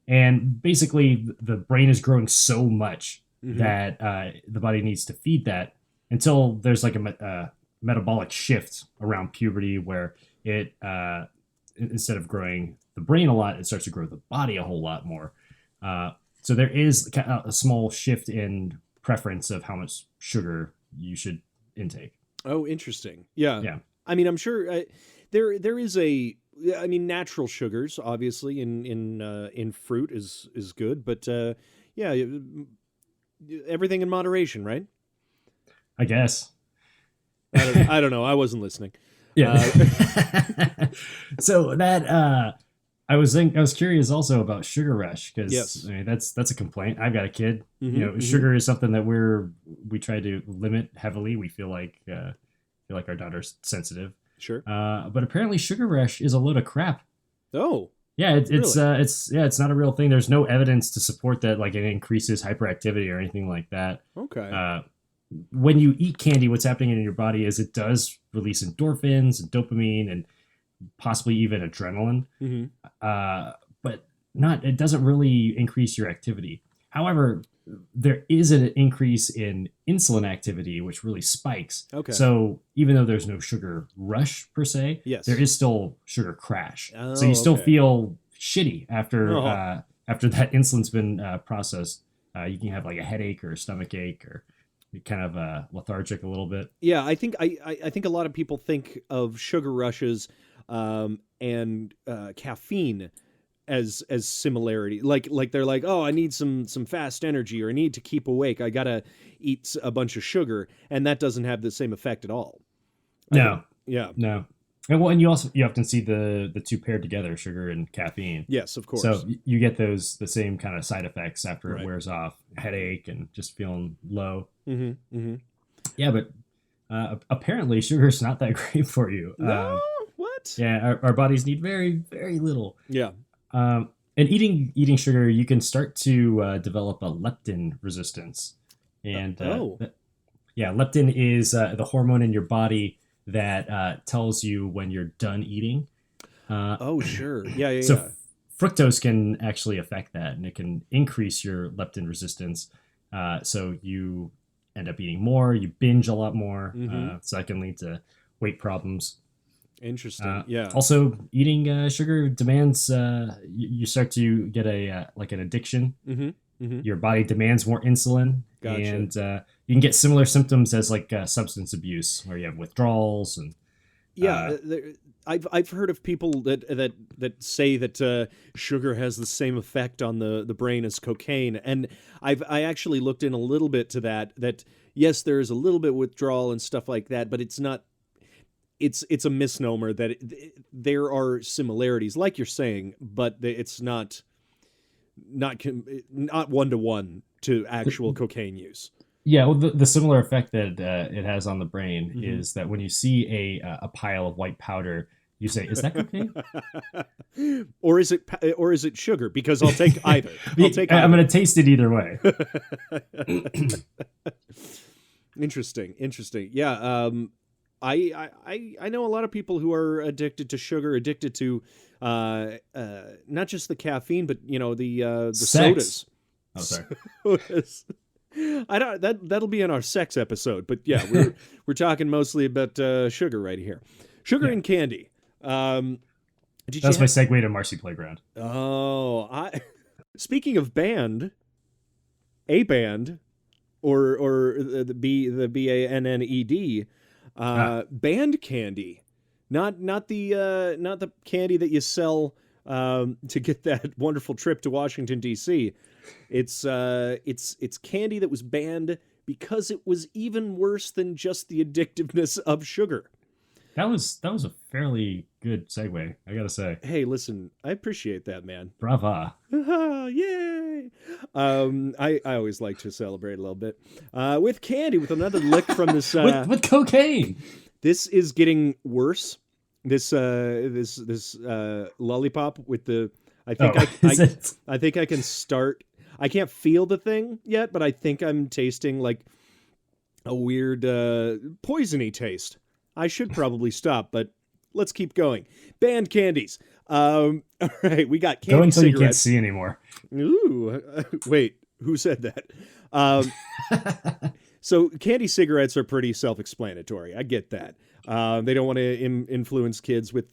And basically, the brain is growing so much that the body needs to feed that until there's like a metabolic shift around puberty where it, instead of growing the brain a lot, it starts to grow the body a whole lot more. So there is a small shift in preference of how much sugar you should intake. Oh, interesting. Yeah. Yeah. I mean, I'm sure there is natural sugars, obviously, in fruit is good, but yeah, everything in moderation, right? I guess. I don't know. I wasn't listening. Yeah. So that I was curious also about sugar rush because I mean, that's a complaint. I've got a kid. Sugar is something that we try to limit heavily. We feel like our daughter's sensitive. Sure. But apparently sugar rush is a load of crap. Oh. Yeah, it's not a real thing. There's no evidence to support that like it increases hyperactivity or anything like that. Okay. When you eat candy, what's happening in your body is it does release endorphins and dopamine and possibly even adrenaline. Mm-hmm. But it doesn't really increase your activity. However, there is an increase in insulin activity, which really spikes. Okay. So even though there's no sugar rush per se, Yes. there is still sugar crash. Oh, so you still okay. feel shitty after Oh. after that insulin's been processed. You can have like a headache or a stomach ache, or you're kind of lethargic a little bit. Yeah, I think I think a lot of people think of sugar rushes and caffeine as similarity. Like they're like, oh, I need some fast energy, or I need to keep awake. I gotta eat a bunch of sugar, and that doesn't have the same effect at all. No, Yeah. no. And well, and you often see the two paired together, sugar and caffeine. Yes, of course. So you get the same kind of side effects after Right. it wears off, headache and just feeling low. Mm-hmm. Mm-hmm. Yeah, but apparently sugar's not that great for you. No, what? Yeah, our bodies need very, very little. Yeah. And eating sugar, you can start to develop a leptin resistance. And leptin is the hormone in your body that tells you when you're done eating. Oh, sure. Yeah. So fructose can actually affect that, and it can increase your leptin resistance. So you end up eating more, you binge a lot more. So that can lead to weight problems. Interesting. Yeah. Also, eating sugar demands you start to get like an addiction. Mm-hmm. Mm-hmm. Your body demands more insulin, Gotcha. and you can get similar symptoms as like substance abuse, where you have withdrawals and. I've heard of people that say that sugar has the same effect on the brain as cocaine, and I actually looked in a little bit to that yes, there is a little bit withdrawal and stuff like that, but it's not. It's a misnomer that there are similarities, like you're saying, but it's not 1-to-1 to actual cocaine use. Yeah, well, the similar effect that it has on the brain is that when you see a pile of white powder, you say, "Is that cocaine?" or is it sugar? Because I'll take either. I'm going to taste it either way. Interesting. Yeah. I know a lot of people who are addicted to sugar, addicted to not just the caffeine, but the sodas. Oh, sorry. Sodas. I don't. That'll be in our sex episode, but yeah, we're talking mostly about sugar right here. Sugar and candy. That's my segue to Marcy Playground. Oh, speaking of band, a band, or the BANNED, band candy, not the candy that you sell to get that wonderful trip to Washington D.C. It's candy that was banned because it was even worse than just the addictiveness of sugar. That was a fairly good segue, I gotta say. Hey, listen, I appreciate that, man. Brava. Yay! I always like to celebrate a little bit with candy, with another lick from this with cocaine. This is getting worse. This lollipop with the I think I can start. I can't feel the thing yet, but I think I'm tasting like a weird poisony taste. I should probably stop, but let's keep going. Banned candies. All right, we got candy Go until cigarettes. You can't see anymore. Ooh, wait, who said that? So candy cigarettes are pretty self-explanatory. I get that. They don't want to influence kids with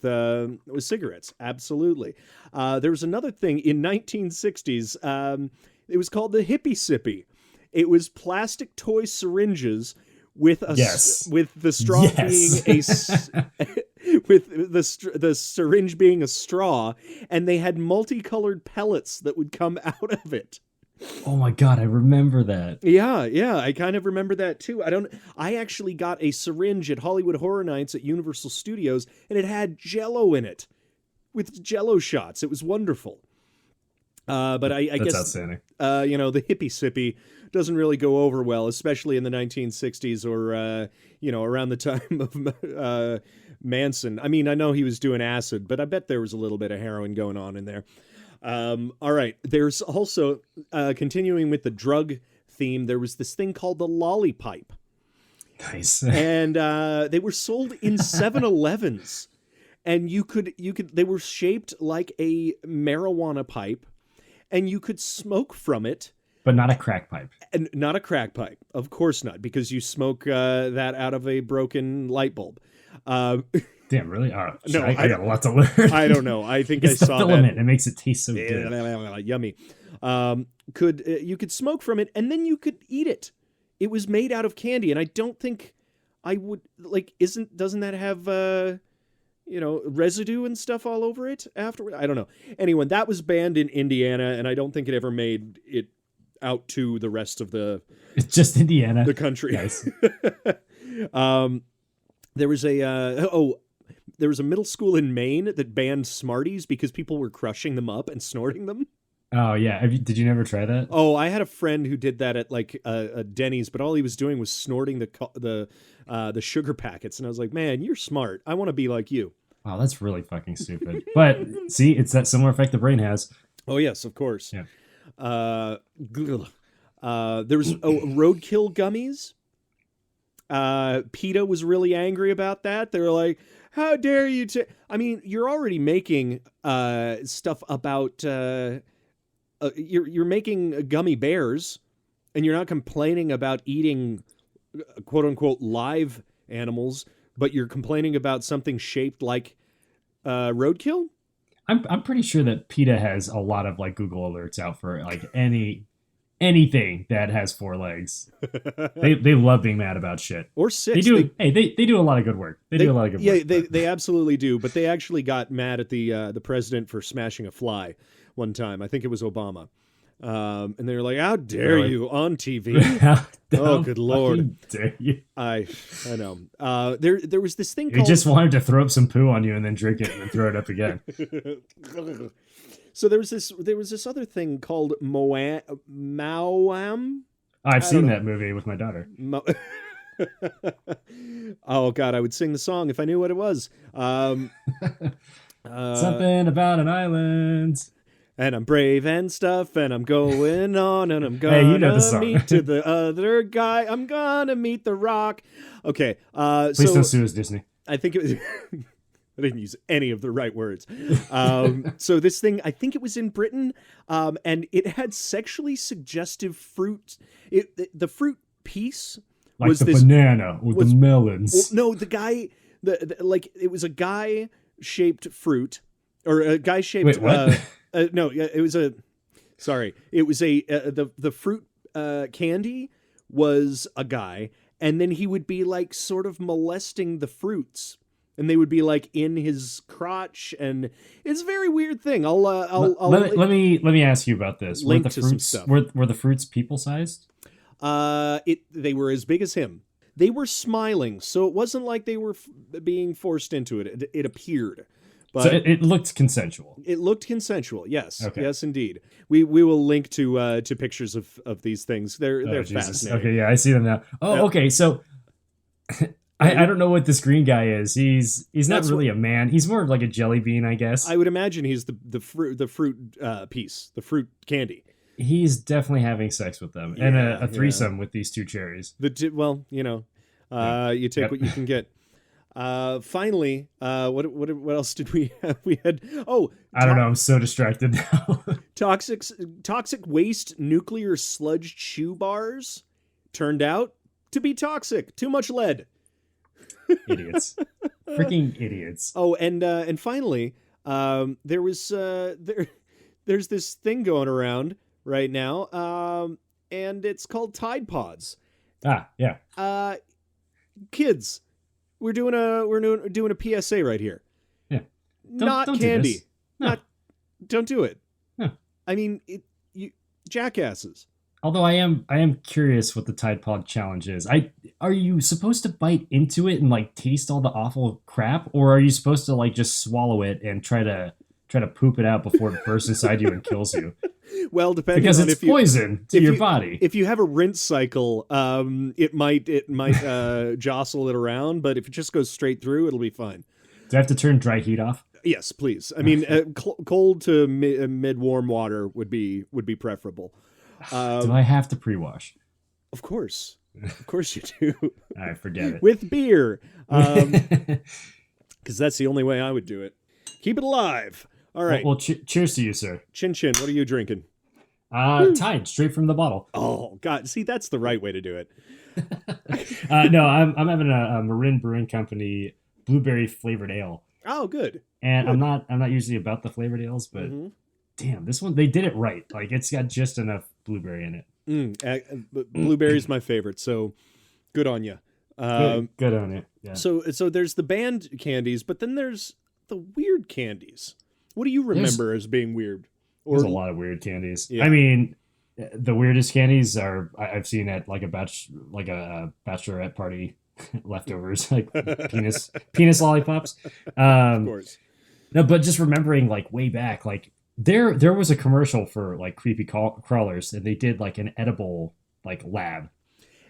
cigarettes. Absolutely. There was another thing in 1960s. It was called the hippie sippy. It was plastic toy syringes with the straw being with the syringe being a straw, and they had multicolored pellets that would come out of it. Oh my God, I remember that. Yeah, I kind of remember that too. I actually got a syringe at Hollywood Horror Nights at Universal Studios, and it had Jell-O in it, with Jell-O shots. It was wonderful. But I That's guess outstanding. The hippie sippy doesn't really go over well, especially in the 1960s or around the time of Manson. I mean, I know he was doing acid, but I bet there was a little bit of heroin going on in there. All right. There's also, continuing with the drug theme, there was this thing called the lollipipe. Nice. And they were sold in 7-Elevens. And they were shaped like a marijuana pipe, and you could smoke from it. But not a crack pipe. And not a crack pipe. Of course not, because you smoke that out of a broken light bulb. Damn, really? Oh, No, I got a lot to learn. I don't know. I think It's I the saw filament. that. It makes it taste so good. Yummy. You could smoke from it, and then you could eat it. It was made out of candy, and I don't think I would like. Doesn't that have residue and stuff all over it afterward? I don't know. Anyway, that was banned in Indiana, and I don't think it ever made it out to the rest of the It's just Indiana. the country. Nice. There was a middle school in Maine that banned Smarties because people were crushing them up and snorting them. Oh yeah. Did you never try that? Oh, I had a friend who did that at like a Denny's, but all he was doing was snorting the sugar packets, and I was like, man, you're smart. I want to be like you. Wow, that's really fucking stupid. But see, it's that similar effect the brain has. Oh yes, of course. Yeah. There was roadkill gummies. PETA was really angry about that. They were like, how dare you I mean, you're already making stuff about you're making gummy bears, and you're not complaining about eating quote unquote live animals, but you're complaining about something shaped like roadkill. I'm pretty sure that PETA has a lot of like Google alerts out for like anything that has 4 legs. They love being mad about shit. Or 6. They do. They do a lot of good work. They do a lot of good work. Yeah, they absolutely do. But they actually got mad at the president for smashing a fly one time. I think it was Obama. And they were like, "How dare you on TV?" Oh, good Lord! Dare you? I know. There was this thing He called. just wanted to throw up some poo on you and then drink it and then throw it up again. So there was this other thing called Mawam. I've seen that movie with my daughter. Oh God, I would sing the song if I knew what it was. Something about an island. And I'm brave and stuff, and I'm going on, and I'm gonna Hey, you know the song. meet to the other guy. I'm gonna meet the Rock. Okay, Please don't sue us, Disney. I think it was. I didn't use any of the right words. So this thing, I think it was in Britain, and it had sexually suggestive fruit. The fruit piece Like was the this banana or the melons. no, the guy, like it was a guy shaped fruit, or a guy shaped. Wait, what? No, it was a. Sorry, it was the fruit candy was a guy, and then he would be like sort of molesting the fruits, and they would be like in his crotch, and it's a very weird thing. Let me ask you about this. Link Were the to some fruits stuff. were the fruits people sized? They were as big as him. They were smiling, so it wasn't like they were being forced into it. It appeared. But So it looked consensual. it looked consensual. Yes. Okay. Yes, indeed. We will link to pictures of these things. They're Jesus. fascinating. Okay, yeah, I see them now. Oh, Yeah. okay. So I don't know what this green guy is. He's not That's really a man. He's more of like a jelly bean, I guess. I would imagine he's the fruit piece, the fruit candy. He's definitely having sex with them and Yeah, a threesome with these 2 cherries. You take Yep. what you can get. Finally, what else did we have? We had I don't know. I'm so distracted now. toxic waste nuclear sludge chew bars turned out to be toxic. Too much lead. Idiots. Freaking idiots. Oh, and finally, there's this thing going around right now, and it's called Tide Pods. Ah, yeah. Kids, we're doing a PSA right here. Yeah. Not don't do candy. this. No. Don't do it. No. I mean, you jackasses. Although I am curious what the Tide Pod challenge is. Are you supposed to bite into it and like taste all the awful crap, or are you supposed to like just swallow it and try to poop it out before it bursts inside you and kills you? Well, depending Because on it's poison to your body. If you have a rinse cycle, it might jostle it around, but if it just goes straight through, it'll be fine. Do I have to turn dry heat off? Yes, please. I mean, cold to mid warm water would be preferable. Do I have to pre-wash? Of course you do. I forget it. With beer, because that's the only way I would do it. Keep it alive. All right. Well, cheers to you, sir. Chin Chin, what are you drinking? Tide, straight from the bottle. Oh God, see, that's the right way to do it. No, I'm having a Marin Brewing Company blueberry flavored ale, Oh, good. and Good. I'm not usually about the flavored ales, but Mhm. damn, this one they did it right. Like it's got just enough blueberry in it. Blueberry's my favorite, so good on you. Good on it. Yeah. So there's the banned candies, but then there's the weird candies. What do you remember as being weird? There's a lot of weird candies. Yeah. I mean, the weirdest candies are I've seen at like a bachelorette party leftovers, like penis lollipops. Of course. No, but just remembering like way back, like there was a commercial for like creepy crawlers, and they did like an edible like lab.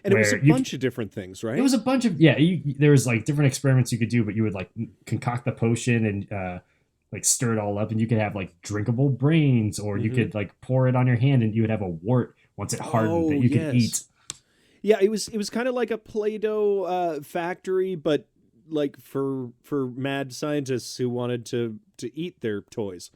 And it was a where you bunch of different things, right? It was a bunch of there was like different experiments you could do, but you would like concoct the potion and like stir it all up, and you could have like drinkable brains, or you could like pour it on your hand, and you would have a wart once it hardened that you could eat. Yeah, it was kind of like a Play-Doh factory, but like for mad scientists who wanted to eat their toys.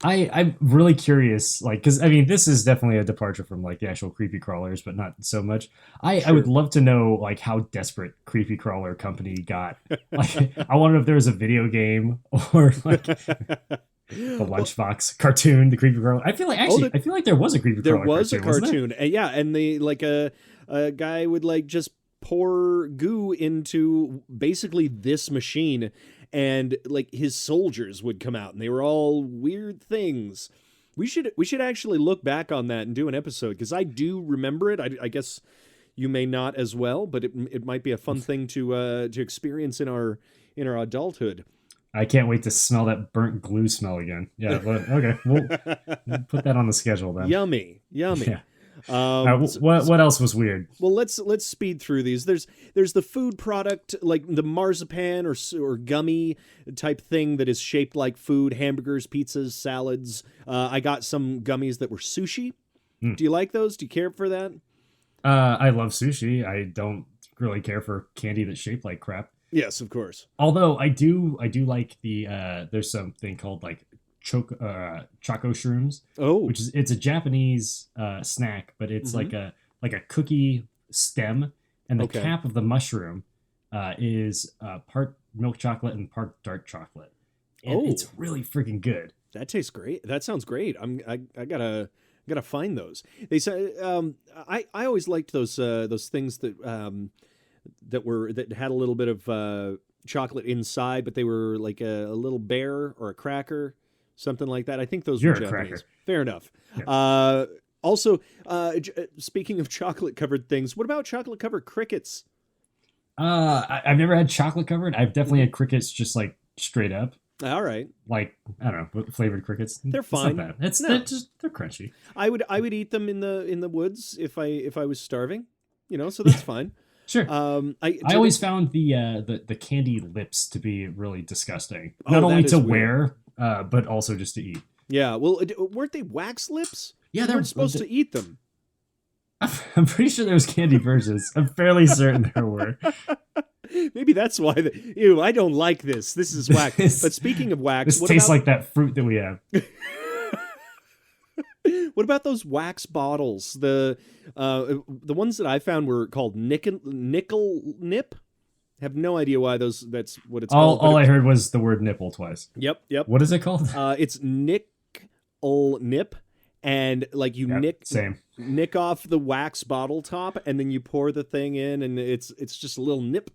I'm really curious, like, because I mean, this is definitely a departure from like the actual creepy crawlers, but not so much. I would love to know like how desperate creepy crawler company got. Like, I wonder if there was a video game or like the Lunchbox cartoon, the creepy crawler. I feel like there was a creepy crawler. There was cartoon, a cartoon, yeah, and they like a guy would like just pour goo into basically this machine, and like his soldiers would come out, and they were all weird things. We should actually look back on that and do an episode, because I do remember it. I guess you may not as well, but it might be a fun thing to experience in our adulthood. I can't wait to smell that burnt glue smell again. Yeah, okay, we'll put that on the schedule then. Yummy. Yeah. What else was weird? Well, let's speed through these. There's the food product, like the marzipan or gummy type thing that is shaped like food: hamburgers, pizzas, salads. I got some gummies that were sushi. Do you like those? Do you care for that? I love sushi. I don't really care for candy that's shaped like crap. Yes, of course. Although I do like the there's something called like choco shrooms. Oh, which is it's a Japanese snack, but it's like a cookie stem, and the cap of the mushroom is part milk chocolate and part dark chocolate, and it's really freaking good. That tastes great. That sounds great. I gotta find those. They say I always liked those things that that had a little bit of chocolate inside, but they were like a little bear or a cracker. Something like that. I think those were Japanese. Cracker. Fair enough. Yeah. Also, speaking of chocolate-covered things, what about chocolate-covered crickets? I've never had chocolate covered. I've definitely had crickets just like straight up. All right. Like, I don't know, flavored crickets. They're fine. It's not bad. They're crunchy. I would eat them in the woods if I was starving. So that's fine. Sure. I always found the candy lips to be really disgusting. Not only to wear, but also just to eat. Yeah. Well, weren't they wax lips? Yeah, they weren't supposed to eat them. I'm pretty sure there was candy versions. I'm fairly certain there were. Maybe that's why. Ew, I don't like this. This is wax. But speaking of wax, this tastes like that fruit that we have. What about those wax bottles? The ones that I found were called nickel nip. Have no idea why that's what it's called. All I heard was the word nipple twice. Yep. What is it called? It's nickel nip, and like you nick off the wax bottle top, and then you pour the thing in, and it's just a little nip.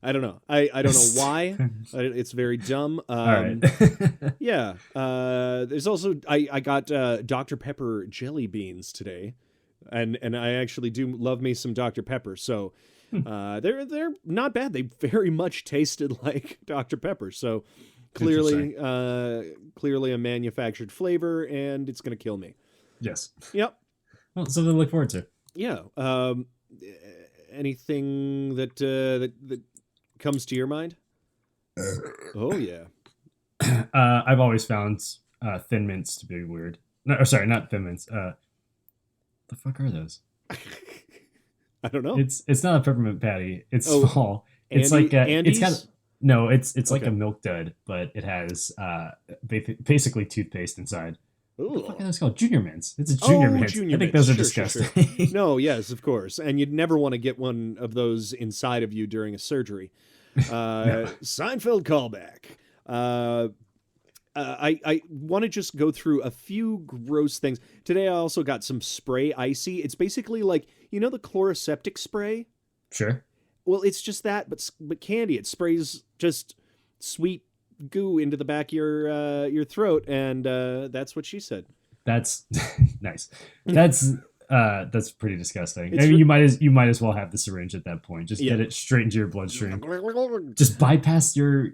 I don't know. I don't know why. It's very dumb. All right. Yeah. There's also I got Dr. Pepper jelly beans today, and I actually do love me some Dr. Pepper. So they're not bad. They very much tasted like Dr. Pepper. So clearly a manufactured flavor, and it's gonna kill me. Yes. Yep. Well, something to look forward to. Yeah. Anything that comes to your mind? Oh yeah. I've always found Thin Mints to be weird. No, sorry, not Thin Mints. The fuck are those? I don't know. It's not a peppermint patty. It's small. It's like Andes? it's like a milk dud, but it has basically toothpaste inside. What the Ooh. fuck are those called? Junior mints. It's a junior mint. Junior I think mints. those are Sure, disgusting. No, yes, of course. And you'd never want to get one of those inside of you during a surgery. No. Seinfeld callback. I want to just go through a few gross things. Today I also got some spray icy. It's basically like, you know the chloroseptic spray? Sure. Well, it's just that, but candy. It sprays just sweet goo into the back of your throat, and that's what she said. That's nice. That's pretty disgusting. It's I mean, you might as well have the syringe at that point. Just Yeah. get it straight into your bloodstream. Just bypass your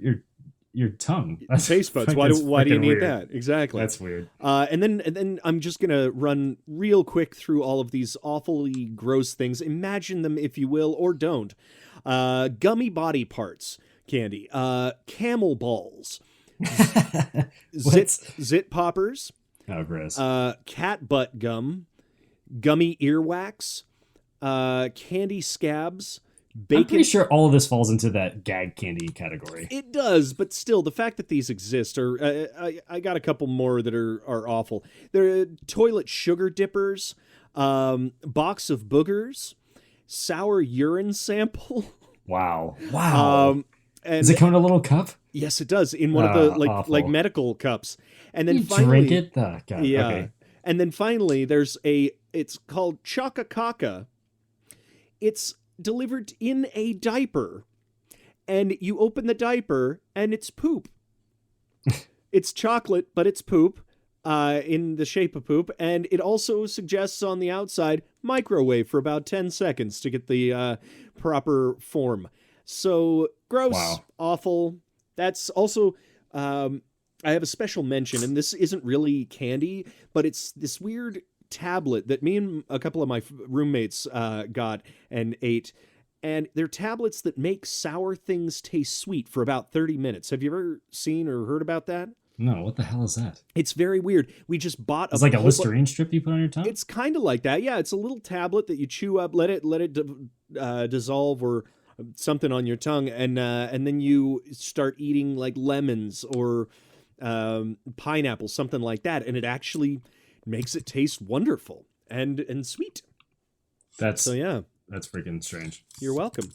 tongue. That's Taste buds. Why do you need weird. that? Exactly. That's weird. And then I'm just gonna run real quick through all of these awfully gross things. Imagine them if you will, or don't. Gummy body parts candy. Camel balls. Zit poppers. Oh, gross. Cat butt gum. Gummy earwax. Candy scabs. Bacon. I'm pretty sure all of this falls into that gag candy category. It does, but still, the fact that these exist are... I got a couple more that are awful. They're toilet sugar dippers, box of boogers, sour urine sample. Wow. And Does it come in a little cup? yes, it does, in one of the Awful. like medical cups. And then You finally... drink it? Oh, God. Yeah. Okay. And then finally, it's called Chaka Kaka. It's delivered in a diaper, and you open the diaper and it's poop. It's chocolate, but it's poop, in the shape of poop, and it also suggests on the outside microwave for about 10 seconds to get the proper form. So gross, Wow. awful. That's also I have a special mention, and this isn't really candy, but it's this weird tablet that me and a couple of my roommates got and ate. And they're tablets that make sour things taste sweet for about 30 minutes. Have you ever seen or heard about that? No, what the hell is that? It's very weird. We just bought It's like a whole Listerine strip you put on your tongue? It's kind of like that. Yeah, it's a little tablet that you chew up, let it dissolve or something on your tongue, and then you start eating like lemons or pineapple, something like that, and it actually makes it taste wonderful and sweet. So yeah, That's freaking strange. you're welcome.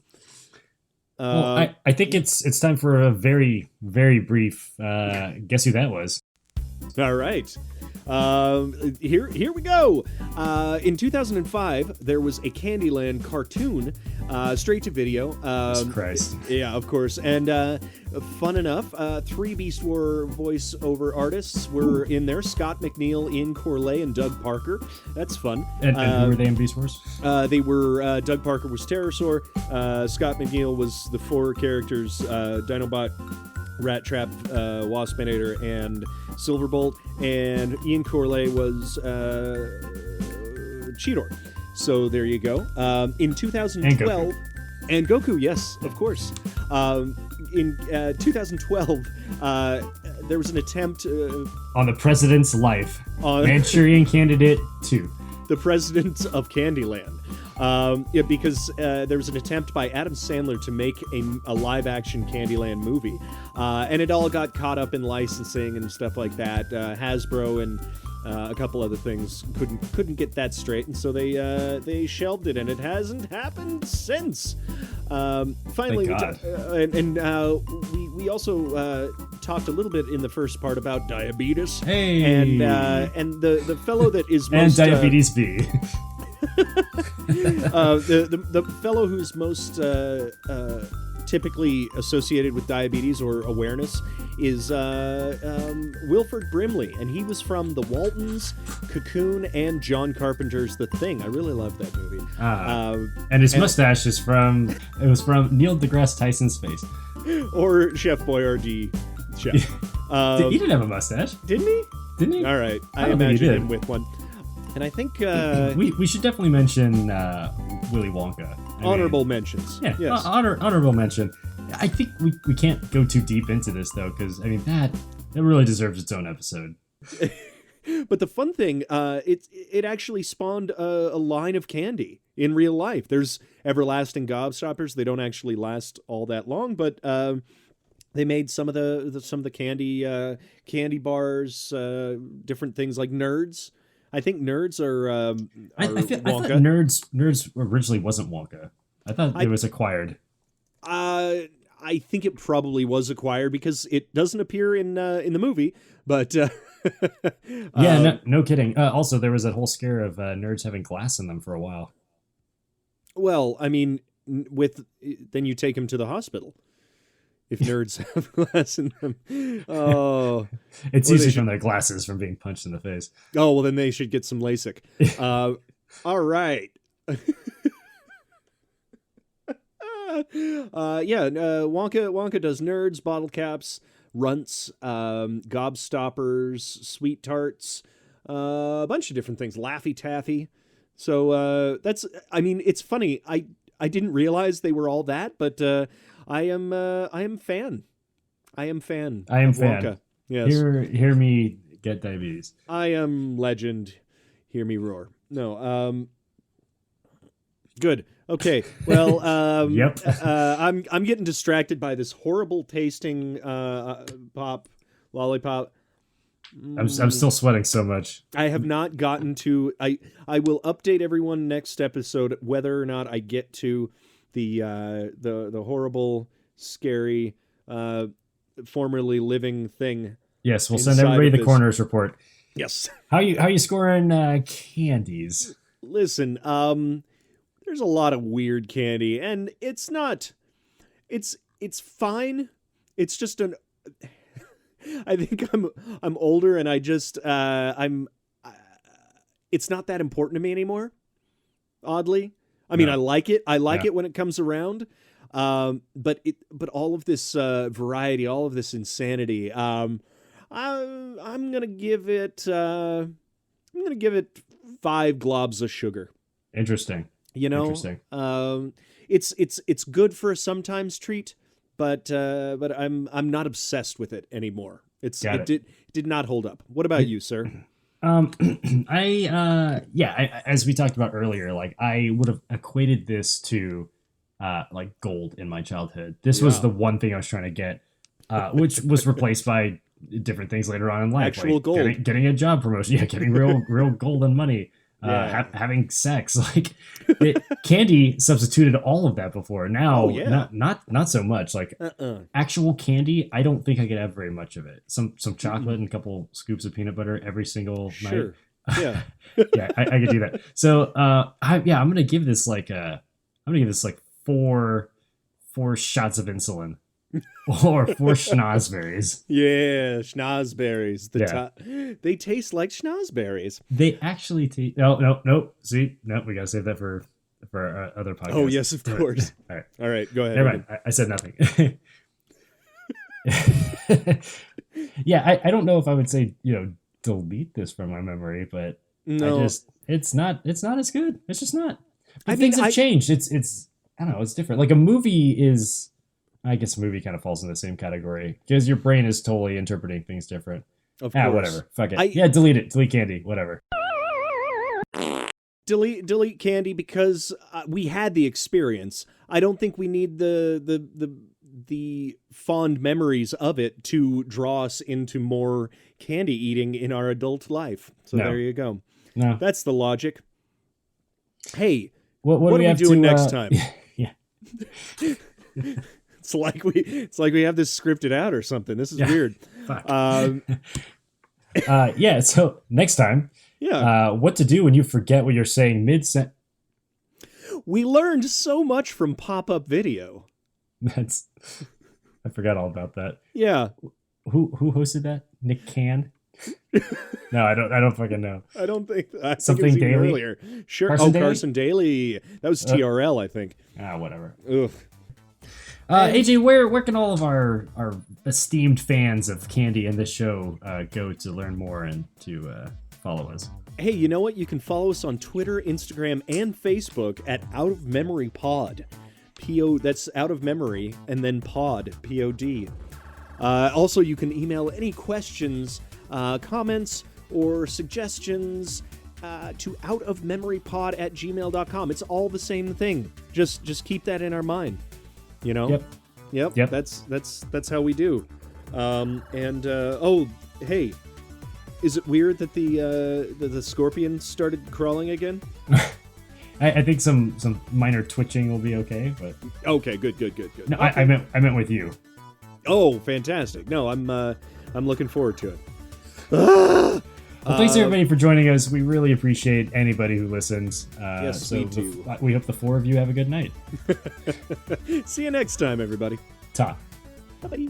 Well, I think it's time for a very, very brief guess who that was. All right. Here we go. In 2005, there was a Candyland cartoon, straight to video. Jesus Christ. Yeah, of course. And fun enough, three Beast War voiceover artists were in there. Scott McNeil, Ian Corley, and Doug Parker. That's fun. And who were they in Beast Wars? They were, Doug Parker was Pterosaur. Scott McNeil was the four characters, Dinobot, Rat Trap, Waspinator, and Silverbolt, and Ian Corley was Cheetor. So there you go. In 2012, and Goku, yes, of course. In 2012, there was an attempt On the President's Life. on Manchurian Candidate 2. the president of Candyland. Because there was an attempt by Adam Sandler to make a live-action Candyland movie, and it all got caught up in licensing and stuff like that. Hasbro and a couple other things couldn't get that straight, and so they shelved it, and it hasn't happened since. Finally, we also talked a little bit in the first part about diabetes. Hey! And the fellow that is And most Diabetes B. the fellow who's most typically associated with diabetes or awareness is Wilford Brimley, and he was from The Waltons, Cocoon, and John Carpenter's The Thing. I really love that movie. And his mustache is from Neil deGrasse Tyson's face. Or Chef Boyardee. Chef. He didn't have a mustache, Didn't he? didn't he? All right. I don't think he imagine did. him with one. And I think We should definitely mention Willy Wonka. honorable mentions. Yeah, Yes. honorable mention. I think we can't go too deep into this though, because I mean that really deserves its own episode. But the fun thing, it actually spawned a line of candy in real life. There's everlasting gobstoppers. They don't actually last all that long, but They made some of the candy bars, different things like Nerds. I think Nerds are I Wonka. thought Nerds originally wasn't Wonka. I thought it was acquired. I think it probably was acquired because it doesn't appear in the movie. But yeah, no kidding. Also, there was that whole scare of Nerds having glass in them for a while. Well, I mean, then you take them to the hospital. If Nerds have glass in them. Oh. It's usually from their glasses from being punched in the face. Oh, well, then they should get some LASIK. All right. Wonka does Nerds, bottle caps, runts, gobstoppers, sweet tarts, a bunch of different things, Laffy Taffy. So it's funny. I didn't realize they were all that, but I am fan. I am fan. Wonka. Yes. Hear me get diabetes. I am legend. Hear me roar. No. Good. Okay. Well. Yep. I'm getting distracted by this horrible tasting lollipop. I'm still sweating so much. I have not gotten to. I will update everyone next episode whether or not I get to the horrible, scary, formerly living thing. Yes, we'll send everybody the coroner's report. Yes. How you scoring candies? Listen, there's a lot of weird candy, and it's not. It's fine. It's just an. I think I'm older, and I just it's not that important to me anymore. Oddly, I mean, I like it. I like it when it comes around. But all of this variety, all of this insanity. I'm gonna give it 5 globs of sugar. Interesting. You know, it's good for a sometimes treat. But I'm not obsessed with it anymore. It did not hold up. What about you, sir? As we talked about earlier, like I would have equated this to like gold in my childhood. This was the one thing I was trying to get, which was replaced by different things later on in life. Actual like gold, getting a job promotion, getting real golden money. Having sex, like candy substituted all of that before. Now, not so much. Like actual candy, I don't think I could have very much of it. Some chocolate and a couple scoops of peanut butter every single night. Yeah, I could do that. So, I'm gonna give this like 4 shots of insulin. Or 4 schnozberries. Yeah, schnozberries. They taste like schnozberries. They actually taste. No. See, we gotta save that for our other podcast. Oh yes, of course. All right. Go ahead. Never mind. I said nothing. I don't know if I would say delete this from my memory, but no, it's not as good. It's just not. But things have changed. It's I don't know. It's different. Like a movie is. I guess a movie kind of falls in the same category because your brain is totally interpreting things different. Of course. Whatever. Fuck it. Delete it. Delete candy. Whatever. Delete candy because we had the experience. I don't think we need the fond memories of it to draw us into more candy eating in our adult life. So there you go. No. That's the logic. Hey, what are we doing next time? Yeah. It's like we have this scripted out or something. This is weird. Fuck. So next time, what to do when you forget what you're saying mid-sentence. We learned so much from pop-up video. I forgot all about that. Yeah. Who hosted that? Nick Can? No, I don't fucking know. I don't think something think it was Daily earlier. Sure. Carson Daly. That was TRL, I think. Whatever. Ugh. AJ, where can all of our esteemed fans of candy and this show go to learn more and to follow us? Hey, you know what? You can follow us on Twitter, Instagram, and Facebook at Out of Memory Pod. That's Out of Memory, and then Pod, P-O-D. Also, you can email any questions, comments, or suggestions to outofmemorypod@gmail.com. It's all the same thing. Just keep that in our mind. You know? Yep. Yep. Yep. That's how we do. Oh, hey, is it weird that the scorpion started crawling again? I think some minor twitching will be okay, but Okay, good. no, Okay. I meant with you. Oh, fantastic! No, I'm looking forward to it. Well, thanks everybody for joining us. We really appreciate anybody who listens. Yes, we do. We hope the 4 of you have a good night. See you next time, everybody. Ta. Bye.